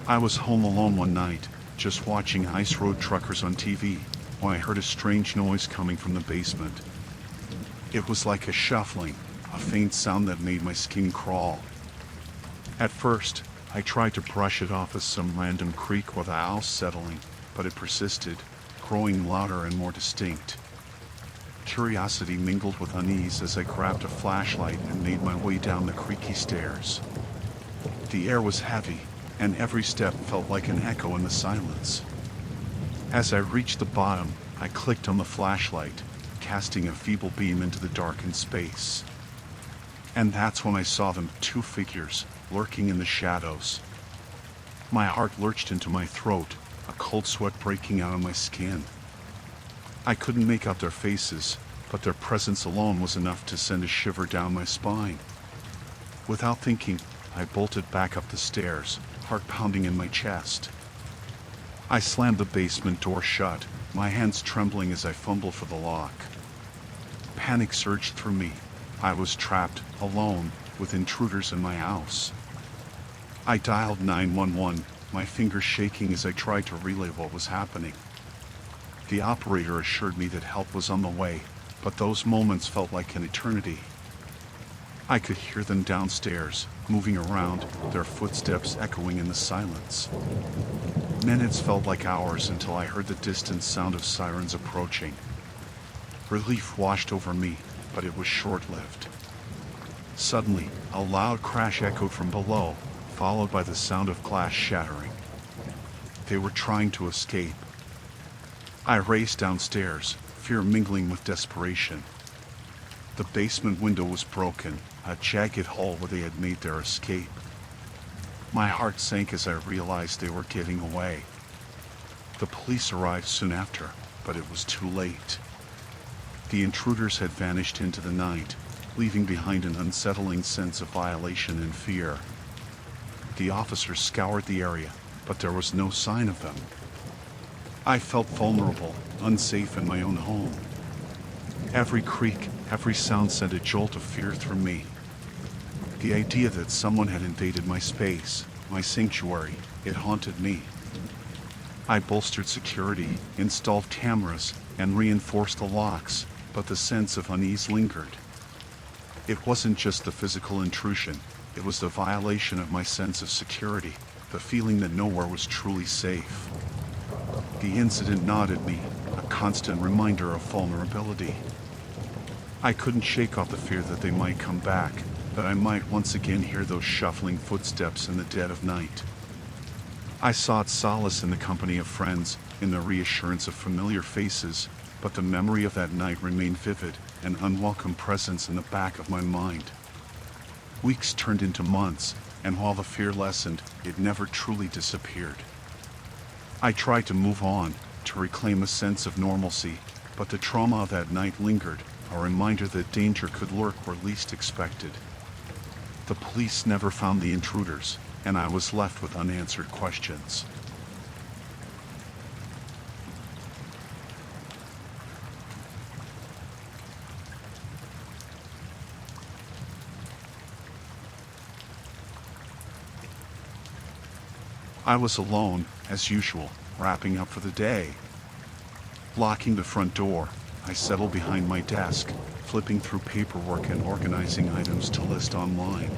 I was home alone one night, just watching ice road truckers on TV, when I heard a strange noise coming from the basement. It was like a shuffling, a faint sound that made my skin crawl. At first, I tried to brush it off as some random creak or the house settling, but it persisted, growing louder and more distinct. Curiosity mingled with unease as I grabbed a flashlight and made my way down the creaky stairs. The air was heavy, and every step felt like an echo in the silence. As I reached the bottom, I clicked on the flashlight, casting a feeble beam into the darkened space. And that's when I saw them, two figures, lurking in the shadows. My heart lurched into my throat, a cold sweat breaking out on my skin. I couldn't make out their faces, but their presence alone was enough to send a shiver down my spine. Without thinking, I bolted back up the stairs, heart pounding in my chest. I slammed the basement door shut, my hands trembling as I fumbled for the lock. Panic surged through me. I was trapped, alone, with intruders in my house. I dialed 911, my fingers shaking as I tried to relay what was happening. The operator assured me that help was on the way, but those moments felt like an eternity. I could hear them downstairs, moving around, their footsteps echoing in the silence. Minutes felt like hours until I heard the distant sound of sirens approaching. Relief washed over me, but it was short-lived. Suddenly, a loud crash echoed from below, followed by the sound of glass shattering. They were trying to escape. I raced downstairs, fear mingling with desperation. The basement window was broken, a jagged hole where they had made their escape. My heart sank as I realized they were getting away. The police arrived soon after, but it was too late. The intruders had vanished into the night, leaving behind an unsettling sense of violation and fear. The officers scoured the area, but there was no sign of them. I felt vulnerable, unsafe in my own home. Every creak, every sound sent a jolt of fear through me. The idea that someone had invaded my space, my sanctuary, it haunted me. I bolstered security, installed cameras, and reinforced the locks, but the sense of unease lingered. It wasn't just the physical intrusion, it was the violation of my sense of security, the feeling that nowhere was truly safe. The incident gnawed at me, a constant reminder of vulnerability. I couldn't shake off the fear that they might come back, that I might once again hear those shuffling footsteps in the dead of night. I sought solace in the company of friends, in the reassurance of familiar faces, but the memory of that night remained vivid, an unwelcome presence in the back of my mind. Weeks turned into months, and while the fear lessened, it never truly disappeared. I tried to move on, to reclaim a sense of normalcy, but the trauma of that night lingered, a reminder that danger could lurk where least expected. The police never found the intruders, and I was left with unanswered questions. I was alone, as usual, wrapping up for the day. Locking the front door, I settled behind my desk, flipping through paperwork and organizing items to list online.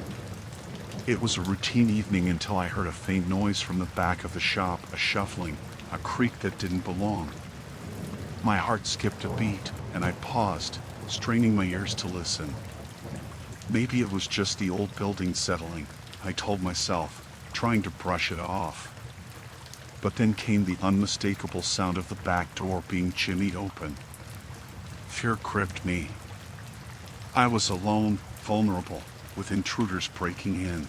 It was a routine evening until I heard a faint noise from the back of the shop, a shuffling, a creak that didn't belong. My heart skipped a beat, and I paused, straining my ears to listen. Maybe it was just the old building settling, I told myself, trying to brush it off. But then came the unmistakable sound of the back door being jimmied open. Fear gripped me. I was alone, vulnerable, with intruders breaking in.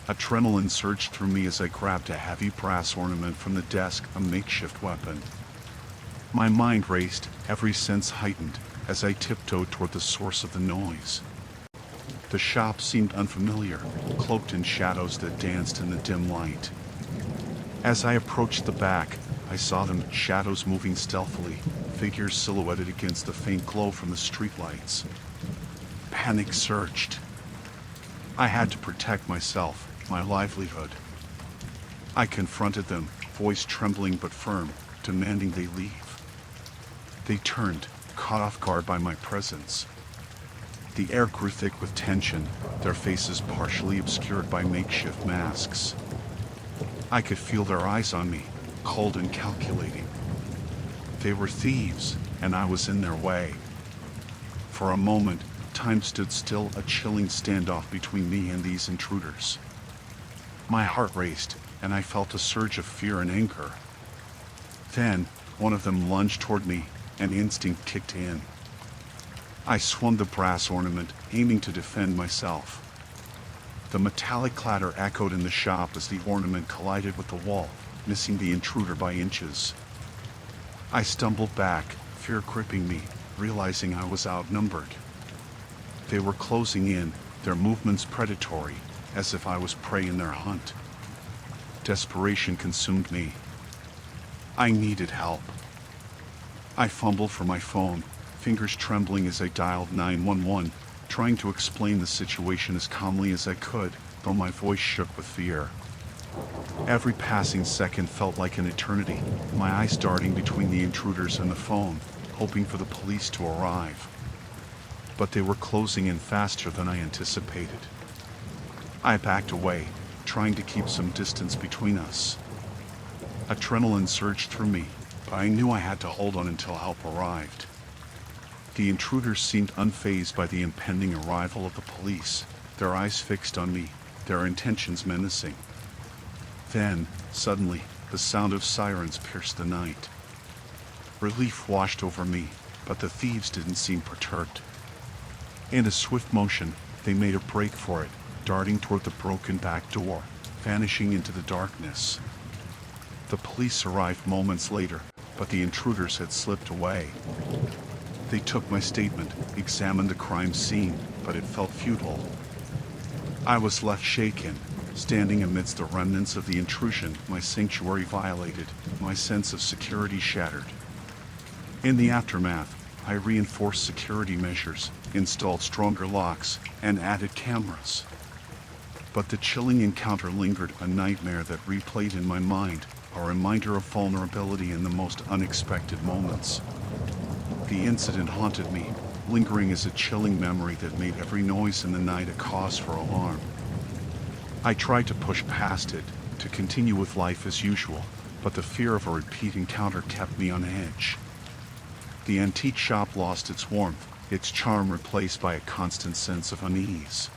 Adrenaline surged through me as I grabbed a heavy brass ornament from the desk, a makeshift weapon. My mind raced, every sense heightened, as I tiptoed toward the source of the noise. The shop seemed unfamiliar, cloaked in shadows that danced in the dim light. As I approached the back, I saw them, shadows moving stealthily, figures silhouetted against the faint glow from the streetlights. Panic surged. I had to protect myself, my livelihood. I confronted them, voice trembling but firm, demanding they leave. They turned, caught off guard by my presence. The air grew thick with tension, their faces partially obscured by makeshift masks. I could feel their eyes on me, cold and calculating. They were thieves, and I was in their way. For a moment, time stood still, a chilling standoff between me and these intruders. My heart raced, and I felt a surge of fear and anger. Then, one of them lunged toward me, and instinct kicked in. I swung the brass ornament, aiming to defend myself. The metallic clatter echoed in the shop as the ornament collided with the wall, missing the intruder by inches. I stumbled back, fear gripping me, realizing I was outnumbered. They were closing in, their movements predatory, as if I was prey in their hunt. Desperation consumed me. I needed help. I fumbled for my phone, fingers trembling as I dialed 911, trying to explain the situation as calmly as I could, though my voice shook with fear. Every passing second felt like an eternity, my eyes darting between the intruders and the phone, hoping for the police to arrive. But they were closing in faster than I anticipated. I backed away, trying to keep some distance between us. Adrenaline surged through me, but I knew I had to hold on until help arrived. The intruders seemed unfazed by the impending arrival of the police, their eyes fixed on me, their intentions menacing. Then, suddenly, the sound of sirens pierced the night. Relief washed over me, but the thieves didn't seem perturbed. In a swift motion, they made a break for it, darting toward the broken back door, vanishing into the darkness. The police arrived moments later, but the intruders had slipped away. They took my statement, examined the crime scene, but it felt futile. I was left shaken, standing amidst the remnants of the intrusion, my sanctuary violated, my sense of security shattered. In the aftermath, I reinforced security measures, installed stronger locks, and added cameras. But the chilling encounter lingered, a nightmare that replayed in my mind, a reminder of vulnerability in the most unexpected moments. The incident haunted me, lingering as a chilling memory that made every noise in the night a cause for alarm. I tried to push past it, to continue with life as usual, but the fear of a repeat encounter kept me on edge. The antique shop lost its warmth, its charm replaced by a constant sense of unease.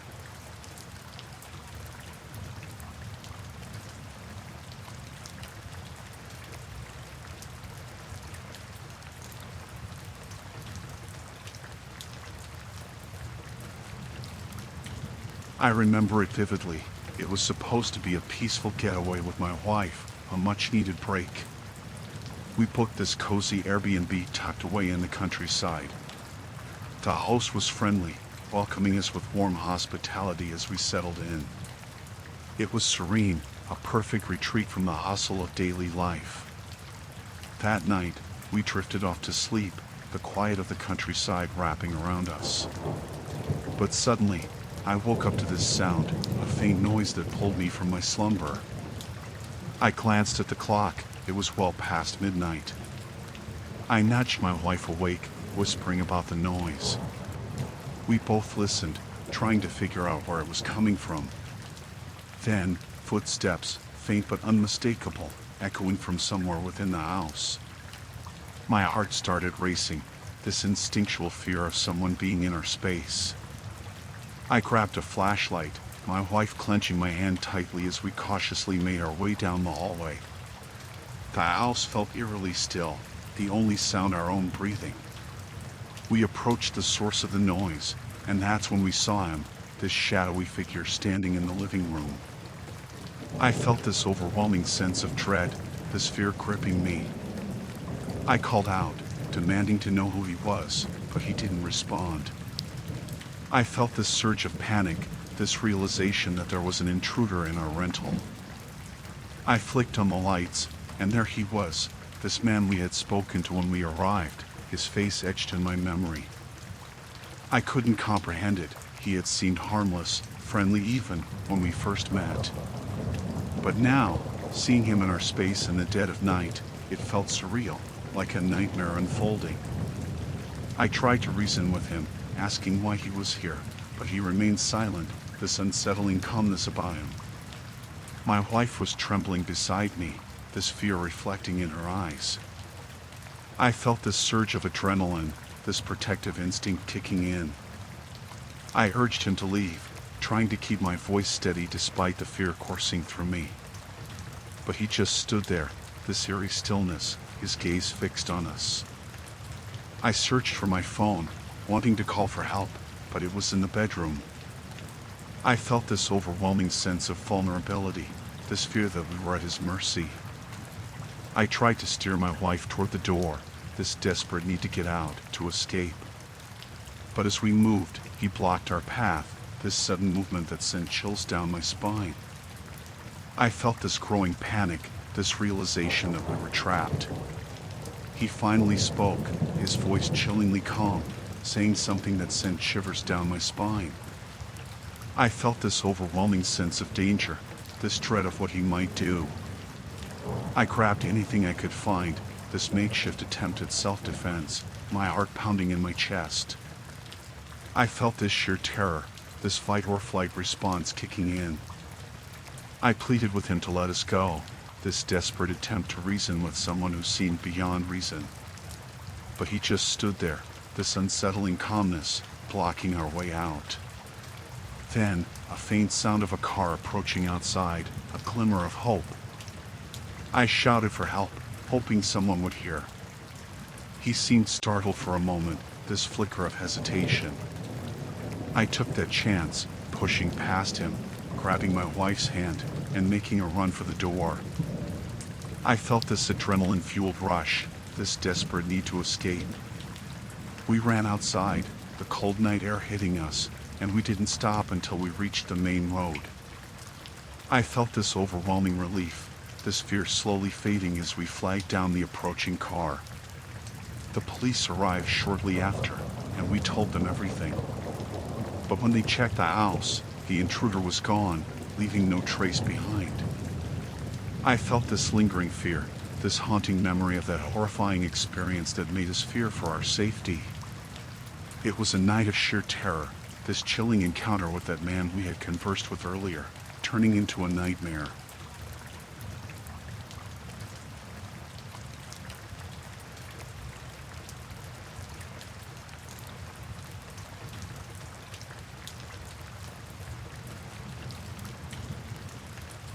I remember it vividly. It was supposed to be a peaceful getaway with my wife, a much-needed break. We booked this cozy Airbnb tucked away in the countryside. The host was friendly, welcoming us with warm hospitality as we settled in. It was serene, a perfect retreat from the hustle of daily life. That night, we drifted off to sleep, the quiet of the countryside wrapping around us. But suddenly, I woke up to this sound, a faint noise that pulled me from my slumber. I glanced at the clock. It was well past midnight. I nudged my wife awake, whispering about the noise. We both listened, trying to figure out where it was coming from. Then, footsteps, faint but unmistakable, echoing from somewhere within the house. My heart started racing, this instinctual fear of someone being in our space. I grabbed a flashlight, my wife clenching my hand tightly as we cautiously made our way down the hallway. The house felt eerily still, the only sound our own breathing. We approached the source of the noise, and that's when we saw him, this shadowy figure standing in the living room. I felt this overwhelming sense of dread, this fear gripping me. I called out, demanding to know who he was, but he didn't respond. I felt this surge of panic, this realization that there was an intruder in our rental. I flicked on the lights, and there he was, this man we had spoken to when we arrived, his face etched in my memory. I couldn't comprehend it. He had seemed harmless, friendly even, when we first met. But now, Seeing him in our space in the dead of night, it felt surreal, like a nightmare unfolding. I tried to reason with him, asking why he was here, but he remained silent, this unsettling calmness about him. My wife was trembling beside me, this fear reflecting in her eyes. I felt this surge of adrenaline, this protective instinct kicking in. I urged him to leave, trying to keep my voice steady despite the fear coursing through me. But he just stood there, this eerie stillness, his gaze fixed on us. I searched for my phone, wanting to call for help, but it was in the bedroom. I felt this overwhelming sense of vulnerability, this fear that we were at his mercy. I tried to steer my wife toward the door, this desperate need to get out, to escape. But as we moved, he blocked our path, this sudden movement that sent chills down my spine. I felt this growing panic, this realization that we were trapped. He finally spoke, his voice chillingly calm, saying something that sent shivers down my spine. I felt this overwhelming sense of danger, this dread of what he might do. I grabbed anything I could find, this makeshift attempt at self-defense, my heart pounding in my chest. I felt this sheer terror, this fight or flight response kicking in. I pleaded with him to let us go, this desperate attempt to reason with someone who seemed beyond reason. But he just stood there, this unsettling calmness, blocking our way out. Then, a faint sound of a car approaching outside, a glimmer of hope. I shouted for help, hoping someone would hear. He seemed startled for a moment, this flicker of hesitation. I took that chance, pushing past him, grabbing my wife's hand, and making a run for the door. I felt this adrenaline-fueled rush, this desperate need to escape. We ran outside, the cold night air hitting us, and we didn't stop until we reached the main road. I felt this overwhelming relief, this fear slowly fading as we flagged down the approaching car. The police arrived shortly after, and we told them everything. But when they checked the house, the intruder was gone, leaving no trace behind. I felt this lingering fear, this haunting memory of that horrifying experience that made us fear for our safety. It was a night of sheer terror, this chilling encounter with that man we had conversed with earlier, turning into a nightmare.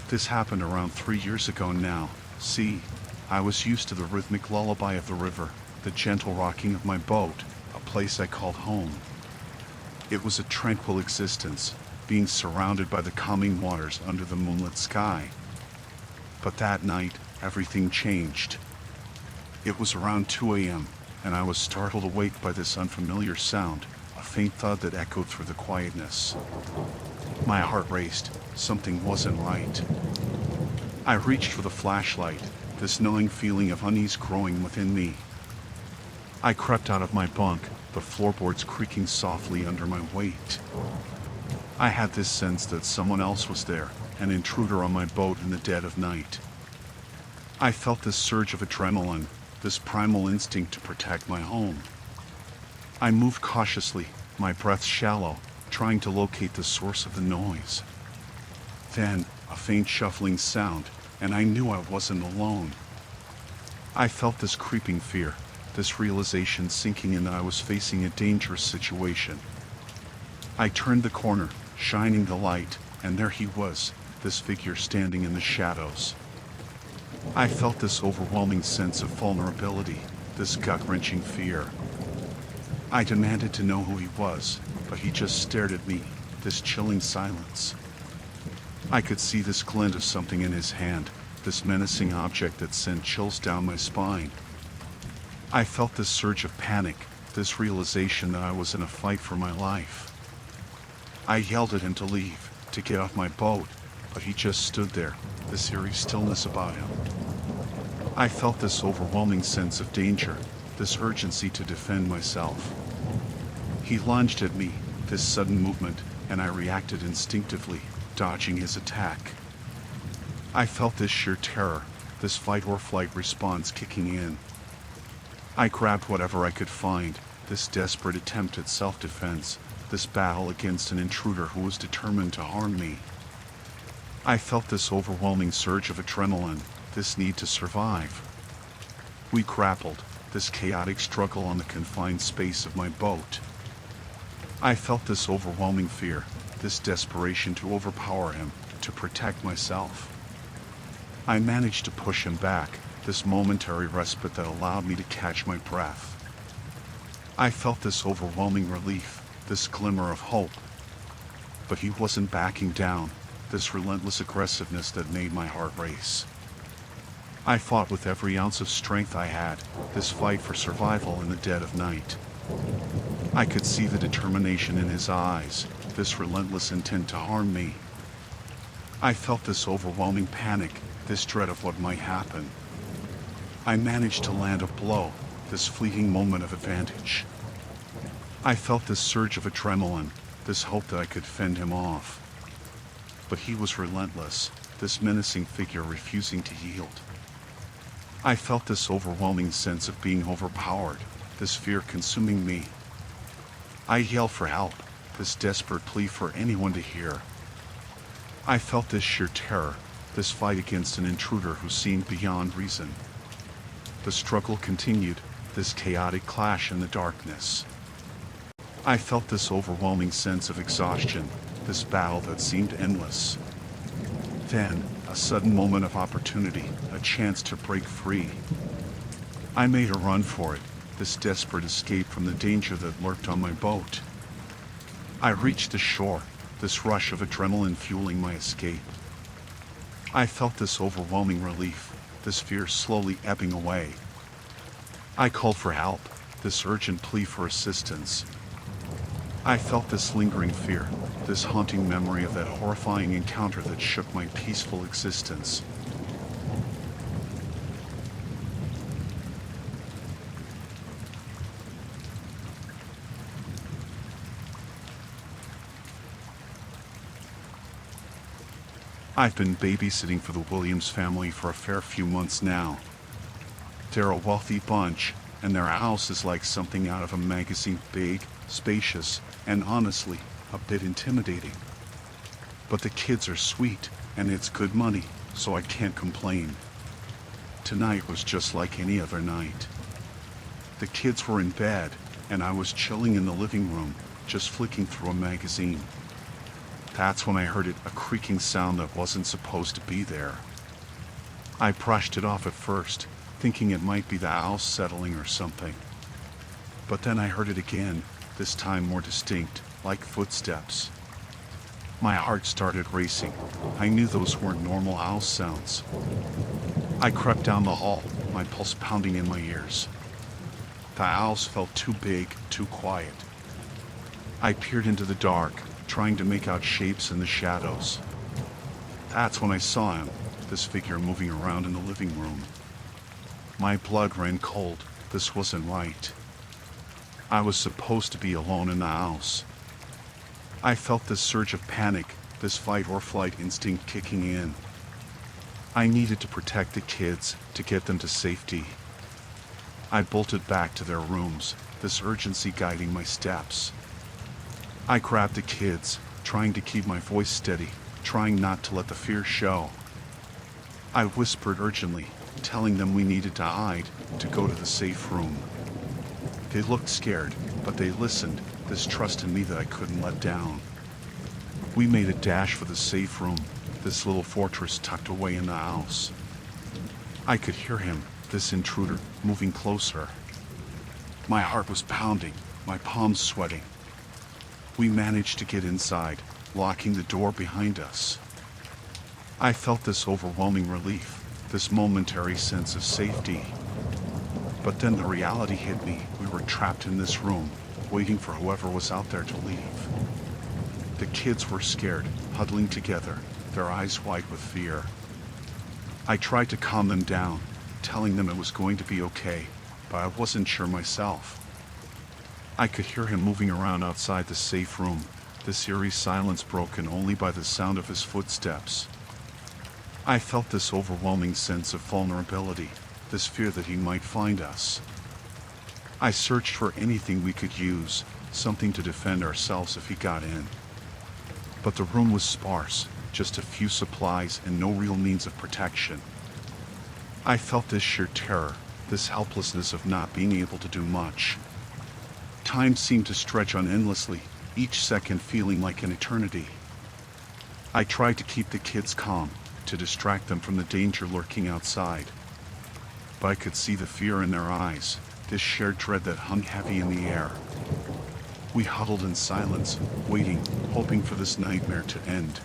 This happened around 3 years ago now. See, I was used to the rhythmic lullaby of the river, the gentle rocking of my boat, a place I called home. It was a tranquil existence, being surrounded by the calming waters under the moonlit sky. But that night, everything changed. It was around 2 a.m., and I was startled awake by this unfamiliar sound, a faint thud that echoed through the quietness. My heart raced. Something wasn't right. I reached for the flashlight, this gnawing feeling of unease growing within me. I crept out of my bunk, the floorboards creaking softly under my weight. I had this sense that someone else was there, an intruder on my boat in the dead of night. I felt this surge of adrenaline, this primal instinct to protect my home. I moved cautiously, my breath shallow, trying to locate the source of the noise. Then, a faint shuffling sound, and I knew I wasn't alone. I felt this creeping fear, this realization sinking in that I was facing a dangerous situation. I turned the corner, shining the light, and there he was, this figure standing in the shadows. I felt this overwhelming sense of vulnerability, this gut-wrenching fear. I demanded to know who he was, but he just stared at me, this chilling silence. I could see this glint of something in his hand, this menacing object that sent chills down my spine. I felt this surge of panic, this realization that I was in a fight for my life. I yelled at him to leave, to get off my boat, but he just stood there, this eerie stillness about him. I felt this overwhelming sense of danger, this urgency to defend myself. He lunged at me, this sudden movement, and I reacted instinctively, dodging his attack. I felt this sheer terror, this fight or flight response kicking in. I grabbed whatever I could find, this desperate attempt at self-defense, this battle against an intruder who was determined to harm me. I felt this overwhelming surge of adrenaline, this need to survive. We grappled, this chaotic struggle on the confined space of my boat. I felt this overwhelming fear, this desperation to overpower him, to protect myself. I managed to push him back, this momentary respite that allowed me to catch my breath. I felt this overwhelming relief, this glimmer of hope. But he wasn't backing down, this relentless aggressiveness that made my heart race. I fought with every ounce of strength I had, this fight for survival in the dead of night. I could see the determination in his eyes, this relentless intent to harm me. I felt this overwhelming panic, this dread of what might happen. I managed to land a blow, this fleeting moment of advantage. I felt this surge of adrenaline, this hope that I could fend him off. But he was relentless, this menacing figure refusing to yield. I felt this overwhelming sense of being overpowered, this fear consuming me. I yelled for help, this desperate plea for anyone to hear. I felt this sheer terror, this fight against an intruder who seemed beyond reason. The struggle continued, this chaotic clash in the darkness. I felt this overwhelming sense of exhaustion, this battle that seemed endless. Then, a sudden moment of opportunity, a chance to break free. I made a run for it, this desperate escape from the danger that lurked on my boat. I reached the shore, this rush of adrenaline fueling my escape. I felt this overwhelming relief, this fear slowly ebbing away. I called for help, this urgent plea for assistance. I felt this lingering fear, this haunting memory of that horrifying encounter that shook my peaceful existence. I've been babysitting for the Williams family for a fair few months now. They're a wealthy bunch, and their house is like something out of a magazine, big, spacious, and honestly, a bit intimidating. But the kids are sweet, and it's good money, so I can't complain. Tonight was just like any other night. The kids were in bed, and I was chilling in the living room, just flicking through a magazine. That's when I heard a creaking sound that wasn't supposed to be there. I brushed it off at first, thinking it might be the house settling or something. But then I heard it again, this time more distinct, like footsteps. My heart started racing. I knew those weren't normal house sounds. I crept down the hall, my pulse pounding in my ears. The house felt too big, too quiet. I peered into the dark, trying to make out shapes in the shadows. That's when I saw him, this figure moving around in the living room. My blood ran cold. This wasn't right. I was supposed to be alone in the house. I felt this surge of panic, this fight or flight instinct kicking in. I needed to protect the kids, to get them to safety. I bolted back to their rooms, this urgency guiding my steps. I grabbed the kids, trying to keep my voice steady, trying not to let the fear show. I whispered urgently, telling them we needed to hide, to go to the safe room. They looked scared, but they listened, this trust in me that I couldn't let down. We made a dash for the safe room, this little fortress tucked away in the house. I could hear him, this intruder, moving closer. My heart was pounding, my palms sweating. We managed to get inside, locking the door behind us. I felt this overwhelming relief, this momentary sense of safety. But then the reality hit me. We were trapped in this room, waiting for whoever was out there to leave. The kids were scared, huddling together, their eyes wide with fear. I tried to calm them down, telling them it was going to be okay, but I wasn't sure myself. I could hear him moving around outside the safe room, this eerie silence broken only by the sound of his footsteps. I felt this overwhelming sense of vulnerability, this fear that he might find us. I searched for anything we could use, something to defend ourselves if he got in. But the room was sparse, just a few supplies and no real means of protection. I felt this sheer terror, this helplessness of not being able to do much. Time seemed to stretch on endlessly, each second feeling like an eternity. I tried to keep the kids calm, to distract them from the danger lurking outside. But I could see the fear in their eyes, this shared dread that hung heavy in the air. We huddled in silence, waiting, hoping for this nightmare to end.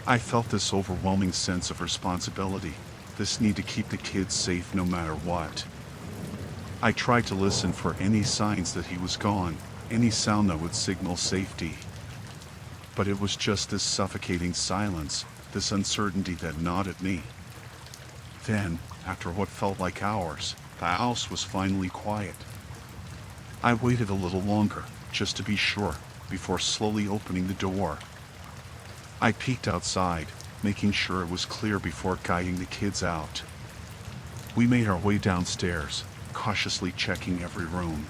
I felt this overwhelming sense of responsibility, this need to keep the kids safe no matter what. I tried to listen for any signs that he was gone, any sound that would signal safety. But it was just this suffocating silence, this uncertainty that gnawed at me. Then, after what felt like hours, the house was finally quiet. I waited a little longer, just to be sure, before slowly opening the door. I peeked outside, making sure it was clear before guiding the kids out. We made our way downstairs, cautiously checking every room.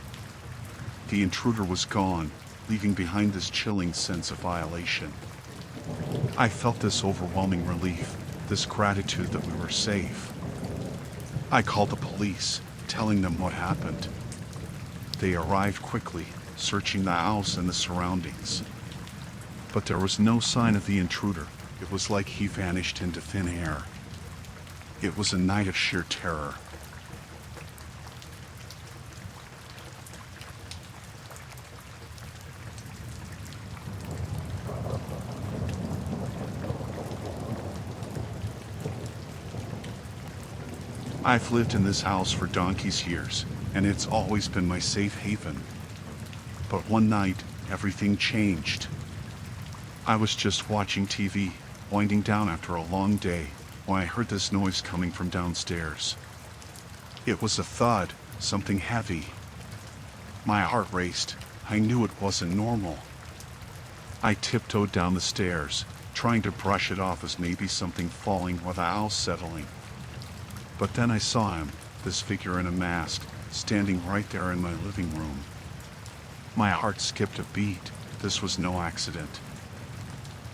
The intruder was gone, leaving behind this chilling sense of violation. I felt this overwhelming relief, this gratitude that we were safe. I called the police, telling them what happened. They arrived quickly, searching the house and the surroundings. But there was no sign of the intruder. It was like he vanished into thin air. It was a night of sheer terror. I've lived in this house for donkey's years, and it's always been my safe haven. But one night, everything changed. I was just watching TV, winding down after a long day, when I heard this noise coming from downstairs. It was a thud, something heavy. My heart raced. I knew it wasn't normal. I tiptoed down the stairs, trying to brush it off as maybe something falling or the house settling. But then I saw him, this figure in a mask, standing right there in my living room. My heart skipped a beat. This was no accident.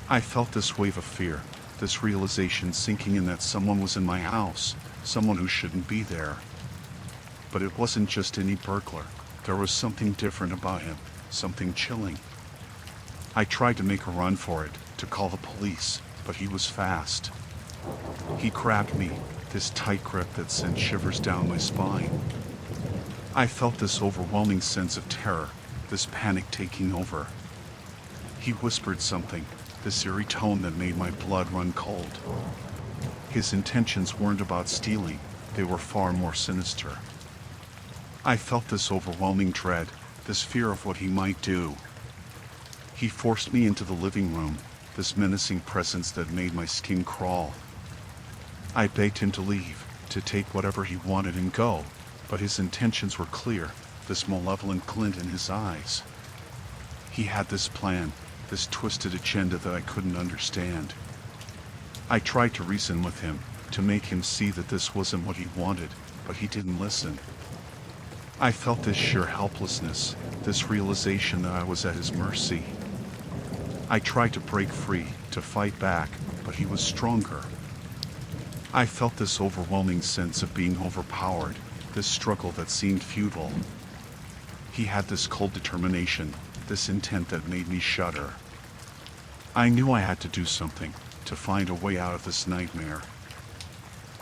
I felt this wave of fear, this realization sinking in that someone was in my house, someone who shouldn't be there. But it wasn't just any burglar. There was something different about him, something chilling. I tried to make a run for it, to call the police, but he was fast. He grabbed me, this tight grip that sent shivers down my spine. I felt this overwhelming sense of terror, this panic taking over. He whispered something, this eerie tone that made my blood run cold. His intentions weren't about stealing, they were far more sinister. I felt this overwhelming dread, this fear of what he might do. He forced me into the living room, this menacing presence that made my skin crawl. I begged him to leave, to take whatever he wanted and go, but his intentions were clear, this malevolent glint in his eyes. He had this plan, this twisted agenda that I couldn't understand. I tried to reason with him, to make him see that this wasn't what he wanted, but he didn't listen. I felt this sheer helplessness, this realization that I was at his mercy. I tried to break free, to fight back, but he was stronger. I felt this overwhelming sense of being overpowered, this struggle that seemed futile. He had this cold determination, this intent that made me shudder. I knew I had to do something, to find a way out of this nightmare.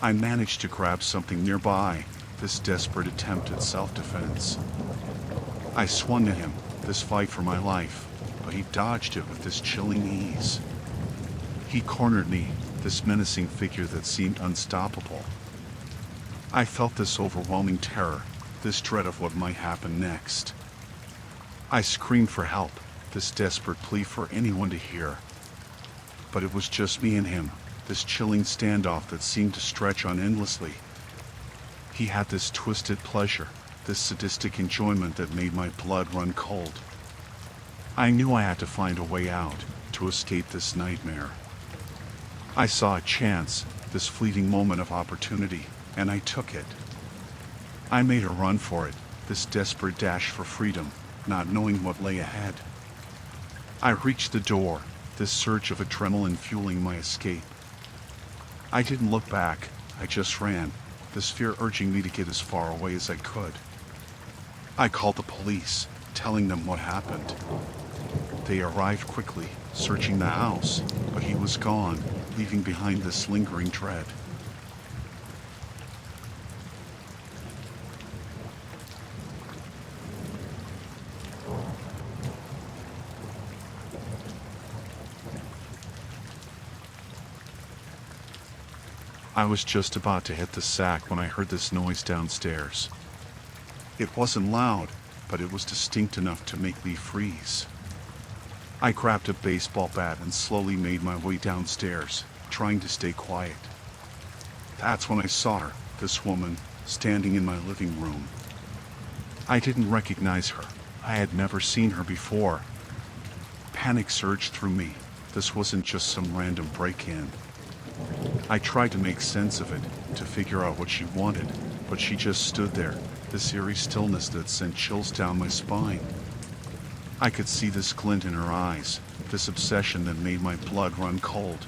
I managed to grab something nearby, this desperate attempt at self-defense. I swung at him, this fight for my life, but he dodged it with this chilling ease. He cornered me, this menacing figure that seemed unstoppable. I felt this overwhelming terror, this dread of what might happen next. I screamed for help, this desperate plea for anyone to hear. But it was just me and him, this chilling standoff that seemed to stretch on endlessly. He had this twisted pleasure, this sadistic enjoyment that made my blood run cold. I knew I had to find a way out, to escape this nightmare. I saw a chance, this fleeting moment of opportunity, and I took it. I made a run for it, this desperate dash for freedom, not knowing what lay ahead. I reached the door, this surge of adrenaline fueling my escape. I didn't look back, I just ran, this fear urging me to get as far away as I could. I called the police, telling them what happened. They arrived quickly, searching the house, but he was gone, leaving behind this lingering dread. I was just about to hit the sack when I heard this noise downstairs. It wasn't loud, but it was distinct enough to make me freeze. I grabbed a baseball bat and slowly made my way downstairs, trying to stay quiet. That's when I saw her, this woman, standing in my living room. I didn't recognize her. I had never seen her before. Panic surged through me. This wasn't just some random break-in. I tried to make sense of it, to figure out what she wanted, but she just stood there, this eerie stillness that sent chills down my spine. I could see this glint in her eyes, this obsession that made my blood run cold.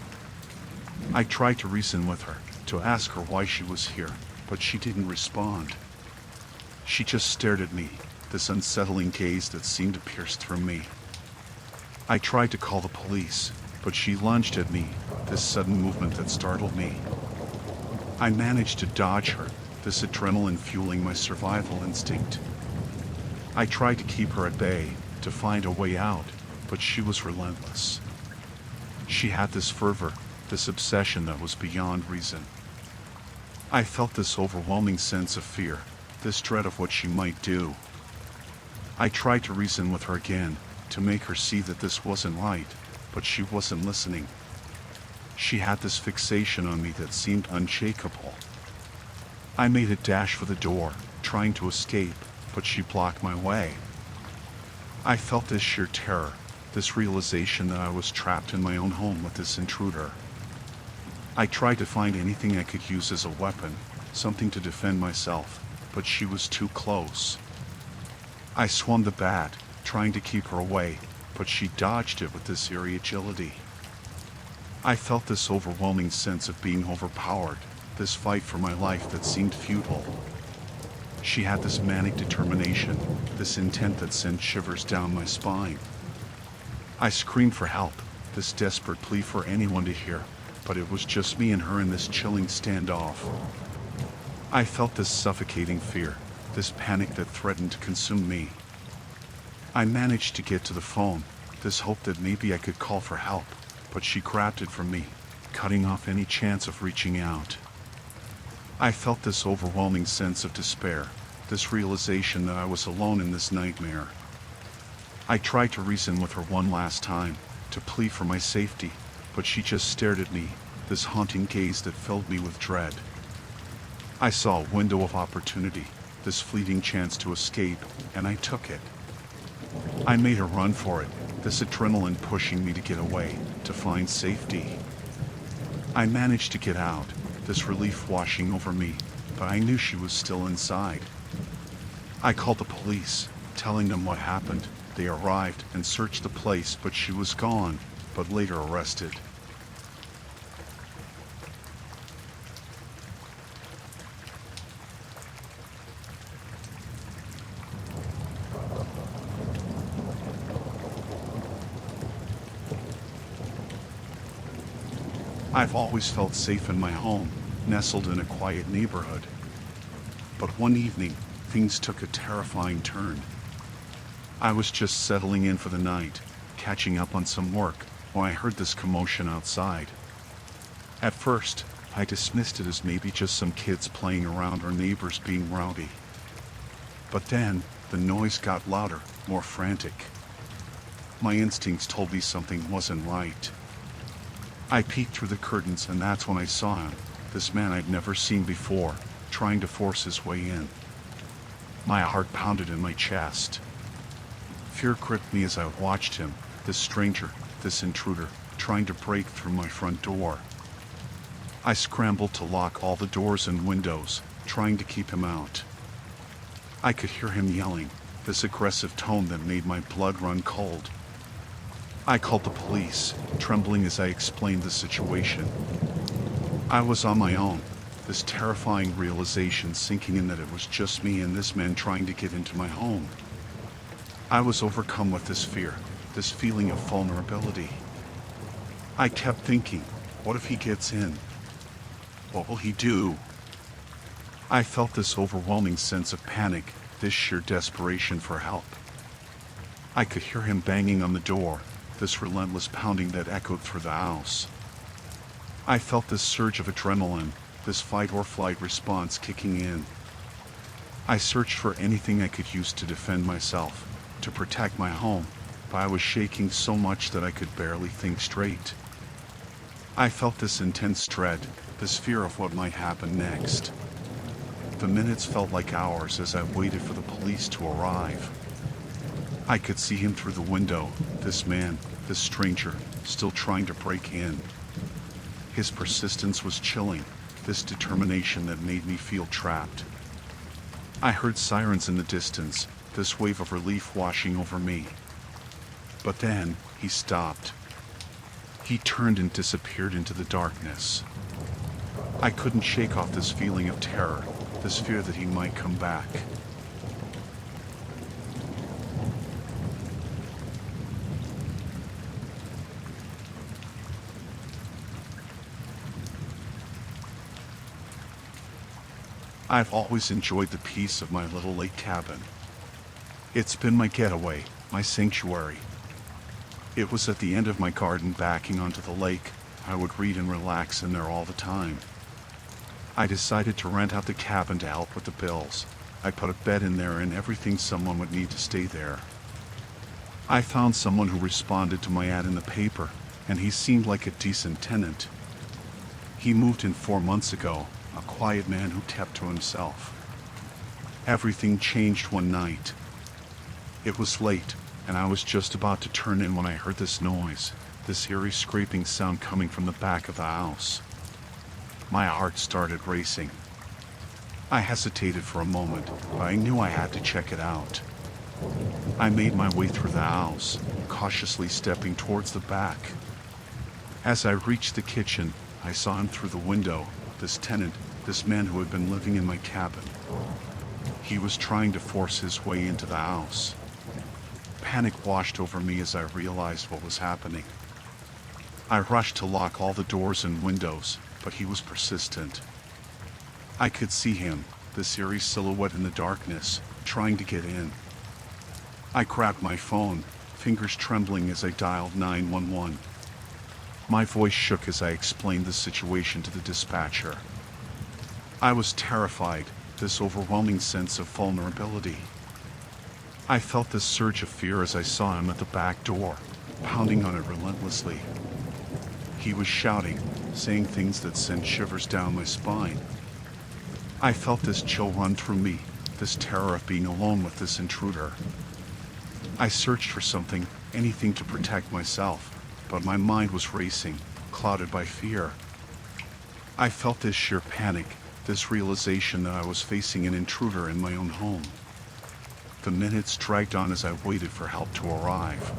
I tried to reason with her, to ask her why she was here, but she didn't respond. She just stared at me, this unsettling gaze that seemed to pierce through me. I tried to call the police, but she lunged at me, this sudden movement that startled me. I managed to dodge her, this adrenaline fueling my survival instinct. I tried to keep her at bay, to find a way out, but she was relentless. She had this fervor, this obsession that was beyond reason. I felt this overwhelming sense of fear, this dread of what she might do. I tried to reason with her again, to make her see that this wasn't right, but she wasn't listening. She had this fixation on me that seemed unshakable. I made a dash for the door, trying to escape, but she blocked my way. I felt this sheer terror, this realization that I was trapped in my own home with this intruder. I tried to find anything I could use as a weapon, something to defend myself, but she was too close. I swung the bat, trying to keep her away, but she dodged it with this eerie agility. I felt this overwhelming sense of being overpowered, this fight for my life that seemed futile. She had this manic determination, this intent that sent shivers down my spine. I screamed for help, this desperate plea for anyone to hear, but it was just me and her in this chilling standoff. I felt this suffocating fear, this panic that threatened to consume me. I managed to get to the phone, this hope that maybe I could call for help, but she grabbed it from me, cutting off any chance of reaching out. I felt this overwhelming sense of despair, this realization that I was alone in this nightmare. I tried to reason with her one last time, to plead for my safety, but she just stared at me, this haunting gaze that filled me with dread. I saw a window of opportunity, this fleeting chance to escape, and I took it. I made a run for it, this adrenaline pushing me to get away, to find safety. I managed to get out, this relief washing over me, but I knew she was still inside. I called the police, telling them what happened. They arrived and searched the place, but she was gone, but later arrested. I've always felt safe in my home, nestled in a quiet neighborhood. But one evening, things took a terrifying turn. I was just settling in for the night, catching up on some work, when I heard this commotion outside. At first, I dismissed it as maybe just some kids playing around or neighbors being rowdy. But then, the noise got louder, more frantic. My instincts told me something wasn't right. I peeked through the curtains, and that's when I saw him, this man I'd never seen before, trying to force his way in. My heart pounded in my chest. Fear gripped me as I watched him, this stranger, this intruder, trying to break through my front door. I scrambled to lock all the doors and windows, trying to keep him out. I could hear him yelling, this aggressive tone that made my blood run cold. I called the police, trembling as I explained the situation. I was on my own, this terrifying realization sinking in that it was just me and this man trying to get into my home. I was overcome with this fear, this feeling of vulnerability. I kept thinking, what if he gets in? What will he do? I felt this overwhelming sense of panic, this sheer desperation for help. I could hear him banging on the door, this relentless pounding that echoed through the house. I felt this surge of adrenaline, this fight or flight response kicking in. I searched for anything I could use to defend myself, to protect my home, but I was shaking so much that I could barely think straight. I felt this intense dread, this fear of what might happen next. The minutes felt like hours as I waited for the police to arrive. I could see him through the window, this man, this stranger, still trying to break in. His persistence was chilling, this determination that made me feel trapped. I heard sirens in the distance, this wave of relief washing over me. But then, he stopped. He turned and disappeared into the darkness. I couldn't shake off this feeling of terror, this fear that he might come back. I've always enjoyed the peace of my little lake cabin. It's been my getaway, my sanctuary. It was at the end of my garden backing onto the lake. I would read and relax in there all the time. I decided to rent out the cabin to help with the bills. I put a bed in there and everything someone would need to stay there. I found someone who responded to my ad in the paper, and he seemed like a decent tenant. He moved in 4 months ago, a quiet man who kept to himself. Everything changed one night. It was late, and I was just about to turn in when I heard this noise, this eerie scraping sound coming from the back of the house. My heart started racing. I hesitated for a moment, but I knew I had to check it out. I made my way through the house, cautiously stepping towards the back. As I reached the kitchen, I saw him through the window, this tenant, this man who had been living in my cabin. He was trying to force his way into the house. Panic washed over me as I realized what was happening. I rushed to lock all the doors and windows, but he was persistent. I could see him, this eerie silhouette in the darkness, trying to get in. I grabbed my phone, fingers trembling as I dialed 911. My voice shook as I explained the situation to the dispatcher. I was terrified, this overwhelming sense of vulnerability. I felt this surge of fear as I saw him at the back door, pounding on it relentlessly. He was shouting, saying things that sent shivers down my spine. I felt this chill run through me, this terror of being alone with this intruder. I searched for something, anything to protect myself, but my mind was racing, clouded by fear. I felt this sheer panic, this realization that I was facing an intruder in my own home. The minutes dragged on as I waited for help to arrive.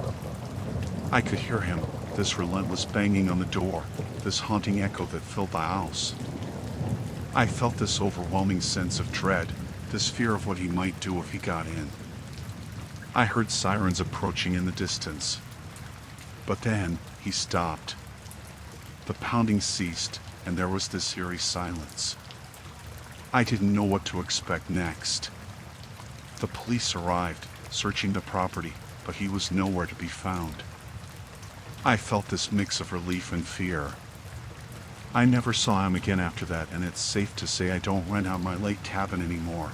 I could hear him, this relentless banging on the door, this haunting echo that filled the house. I felt this overwhelming sense of dread, this fear of what he might do if he got in. I heard sirens approaching in the distance. But then, he stopped. The pounding ceased, and there was this eerie silence. I didn't know what to expect next. The police arrived, searching the property, but he was nowhere to be found. I felt this mix of relief and fear. I never saw him again after that, and it's safe to say I don't rent out my lake cabin anymore.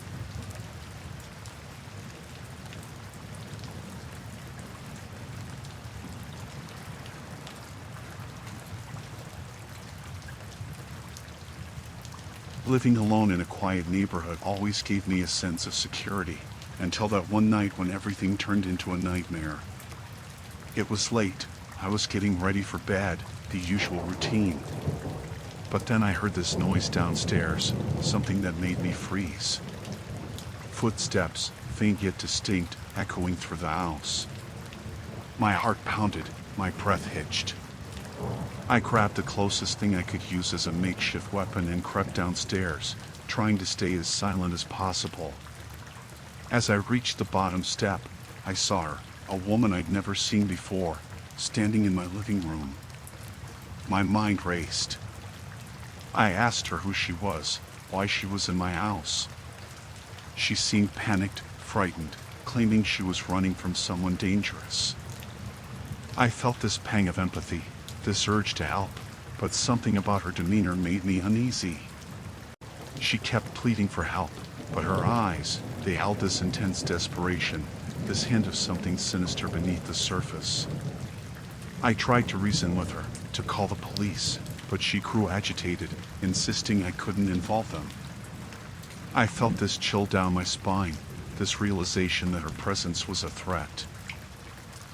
Living alone in a quiet neighborhood always gave me a sense of security, until that one night when everything turned into a nightmare. It was late. I was getting ready for bed, the usual routine. But then I heard this noise downstairs, something that made me freeze. Footsteps, faint yet distinct, echoing through the house. My heart pounded, my breath hitched. I grabbed the closest thing I could use as a makeshift weapon and crept downstairs, trying to stay as silent as possible. As I reached the bottom step, I saw her, a woman I'd never seen before, standing in my living room. My mind raced. I asked her who she was, why she was in my house. She seemed panicked, frightened, claiming she was running from someone dangerous. I felt this pang of empathy, this urge to help, but something about her demeanor made me uneasy. She kept pleading for help, but her eyes, they held this intense desperation, this hint of something sinister beneath the surface. I tried to reason with her, to call the police, but she grew agitated, insisting I couldn't involve them. I felt this chill down my spine, this realization that her presence was a threat.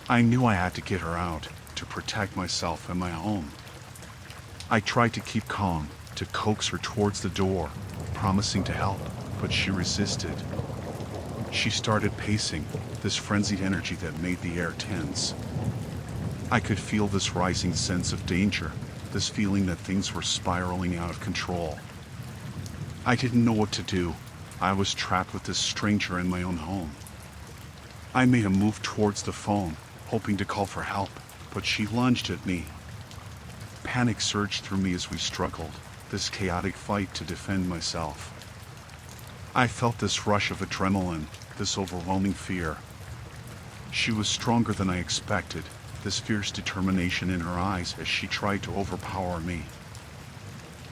I knew I had to get her out, to protect myself and my home. I tried to keep calm, to coax her towards the door, promising to help, but she resisted. She started pacing, this frenzied energy that made the air tense. I could feel this rising sense of danger, this feeling that things were spiraling out of control. I didn't know what to do. I was trapped with this stranger in my own home. I made a move towards the phone, hoping to call for help, but she lunged at me. Panic surged through me as we struggled, this chaotic fight to defend myself. I felt this rush of adrenaline, this overwhelming fear. She was stronger than I expected, this fierce determination in her eyes as she tried to overpower me.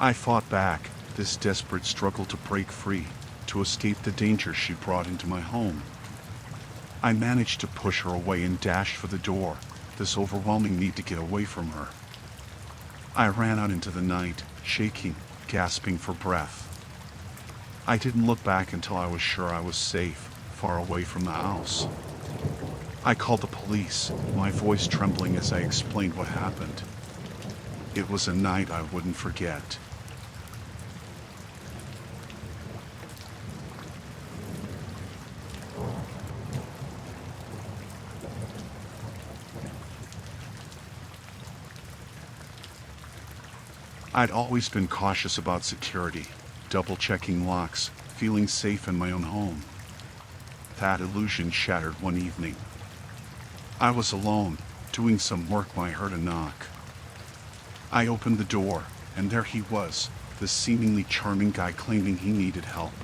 I fought back, this desperate struggle to break free, to escape the danger she brought into my home. I managed to push her away and dashed for the door, this overwhelming need to get away from her. I ran out into the night, shaking, gasping for breath. I didn't look back until I was sure I was safe, far away from the house. I called the police, my voice trembling as I explained what happened. It was a night I wouldn't forget. I'd always been cautious about security, double-checking locks, feeling safe in my own home. That illusion shattered one evening. I was alone, doing some work when I heard a knock. I opened the door, and there he was, this seemingly charming guy claiming he needed help.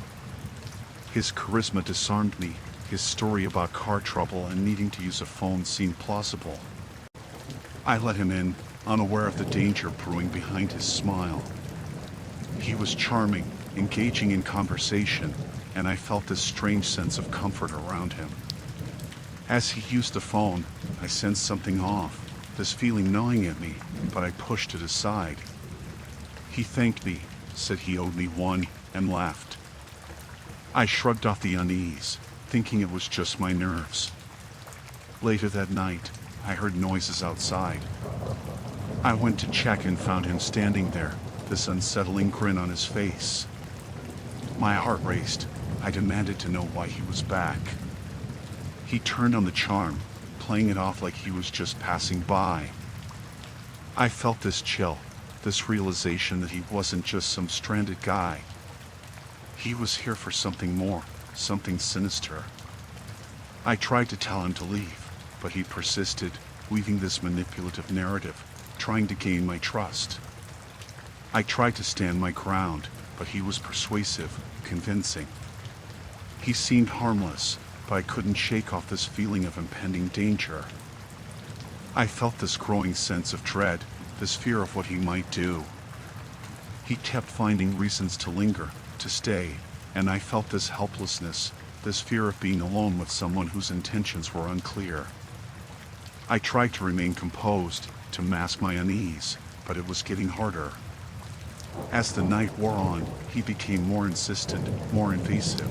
His charisma disarmed me, his story about car trouble and needing to use a phone seemed plausible. I let him in, unaware of the danger brewing behind his smile. He was charming, engaging in conversation, and I felt this strange sense of comfort around him. As he used the phone, I sensed something off, this feeling gnawing at me, but I pushed it aside. He thanked me, said he owed me one, and laughed. I shrugged off the unease, thinking it was just my nerves. Later that night, I heard noises outside. I went to check and found him standing there, this unsettling grin on his face. My heart raced. I demanded to know why he was back. He turned on the charm, playing it off like he was just passing by. I felt this chill, this realization that he wasn't just some stranded guy. He was here for something more, something sinister. I tried to tell him to leave, but he persisted, weaving this manipulative narrative, trying to gain my trust. I tried to stand my ground, but he was persuasive, convincing. He seemed harmless, but I couldn't shake off this feeling of impending danger. I felt this growing sense of dread, this fear of what he might do. He kept finding reasons to linger, to stay, and I felt this helplessness, this fear of being alone with someone whose intentions were unclear. I tried to remain composed, to mask my unease, but it was getting harder. As the night wore on, he became more insistent, more invasive.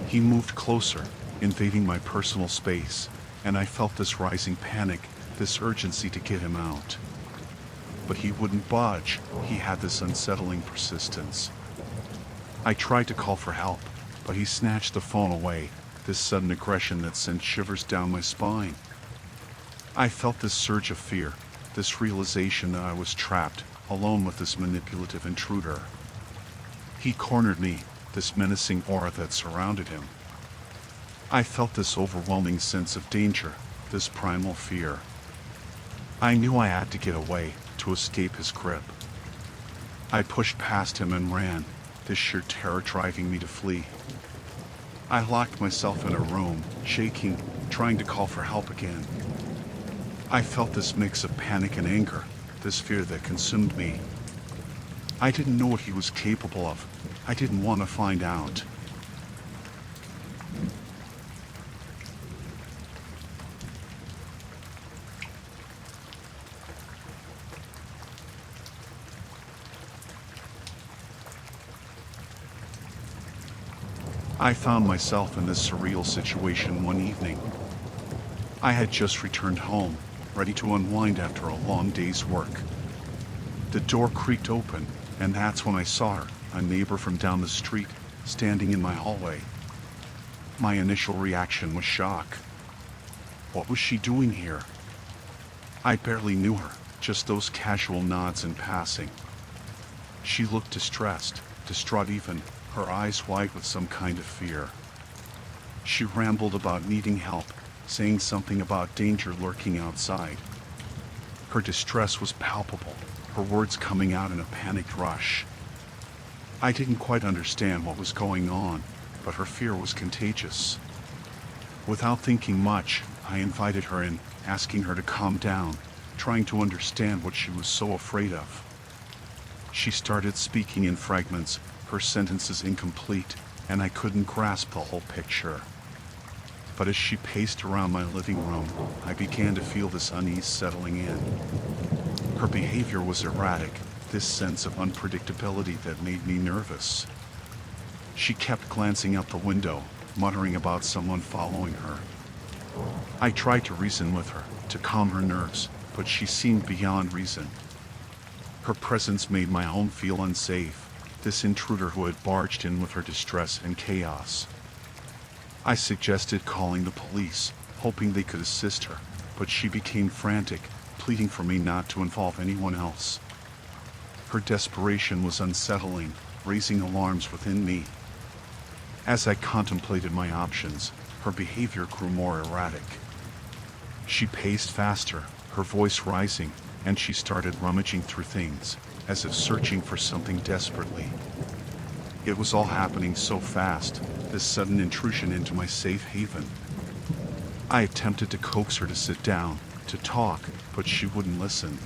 He moved closer, invading my personal space, and I felt this rising panic, this urgency to get him out. but he wouldn't budge. He had this unsettling persistence. I tried to call for help, but he snatched the phone away, this sudden aggression that sent shivers down my spine. I felt this surge of fear, this realization that I was trapped, alone with this manipulative intruder. He cornered me, this menacing aura that surrounded him. I felt this overwhelming sense of danger, this primal fear. I knew I had to get away, to escape his grip. I pushed past him and ran, this sheer terror driving me to flee. I locked myself in a room, shaking, trying to call for help again. I felt this mix of panic and anger, this fear that consumed me. I didn't know what he was capable of. I didn't want to find out. I found myself in this surreal situation one evening. I had just returned home, ready to unwind after a long day's work. The door creaked open, and that's when I saw her, a neighbor from down the street, standing in my hallway. My initial reaction was shock. What was she doing here? I barely knew her, just those casual nods in passing. She looked distressed, distraught even, her eyes wide with some kind of fear. She rambled about needing help, saying something about danger lurking outside. Her distress was palpable, her words coming out in a panicked rush. I didn't quite understand what was going on, but her fear was contagious. Without thinking much, I invited her in, asking her to calm down, trying to understand what she was so afraid of. She started speaking in fragments, her sentences incomplete, and I couldn't grasp the whole picture. But as she paced around my living room, I began to feel this unease settling in. Her behavior was erratic, this sense of unpredictability that made me nervous. She kept glancing out the window, muttering about someone following her. I tried to reason with her, to calm her nerves, but she seemed beyond reason. Her presence made my home feel unsafe, this intruder who had barged in with her distress and chaos. I suggested calling the police, hoping they could assist her, but she became frantic, pleading for me not to involve anyone else. Her desperation was unsettling, raising alarms within me. As I contemplated my options, her behavior grew more erratic. She paced faster, her voice rising, and she started rummaging through things, as if searching for something desperately. It was all happening so fast, this sudden intrusion into my safe haven. I attempted to coax her to sit down, to talk, but she wouldn't listen.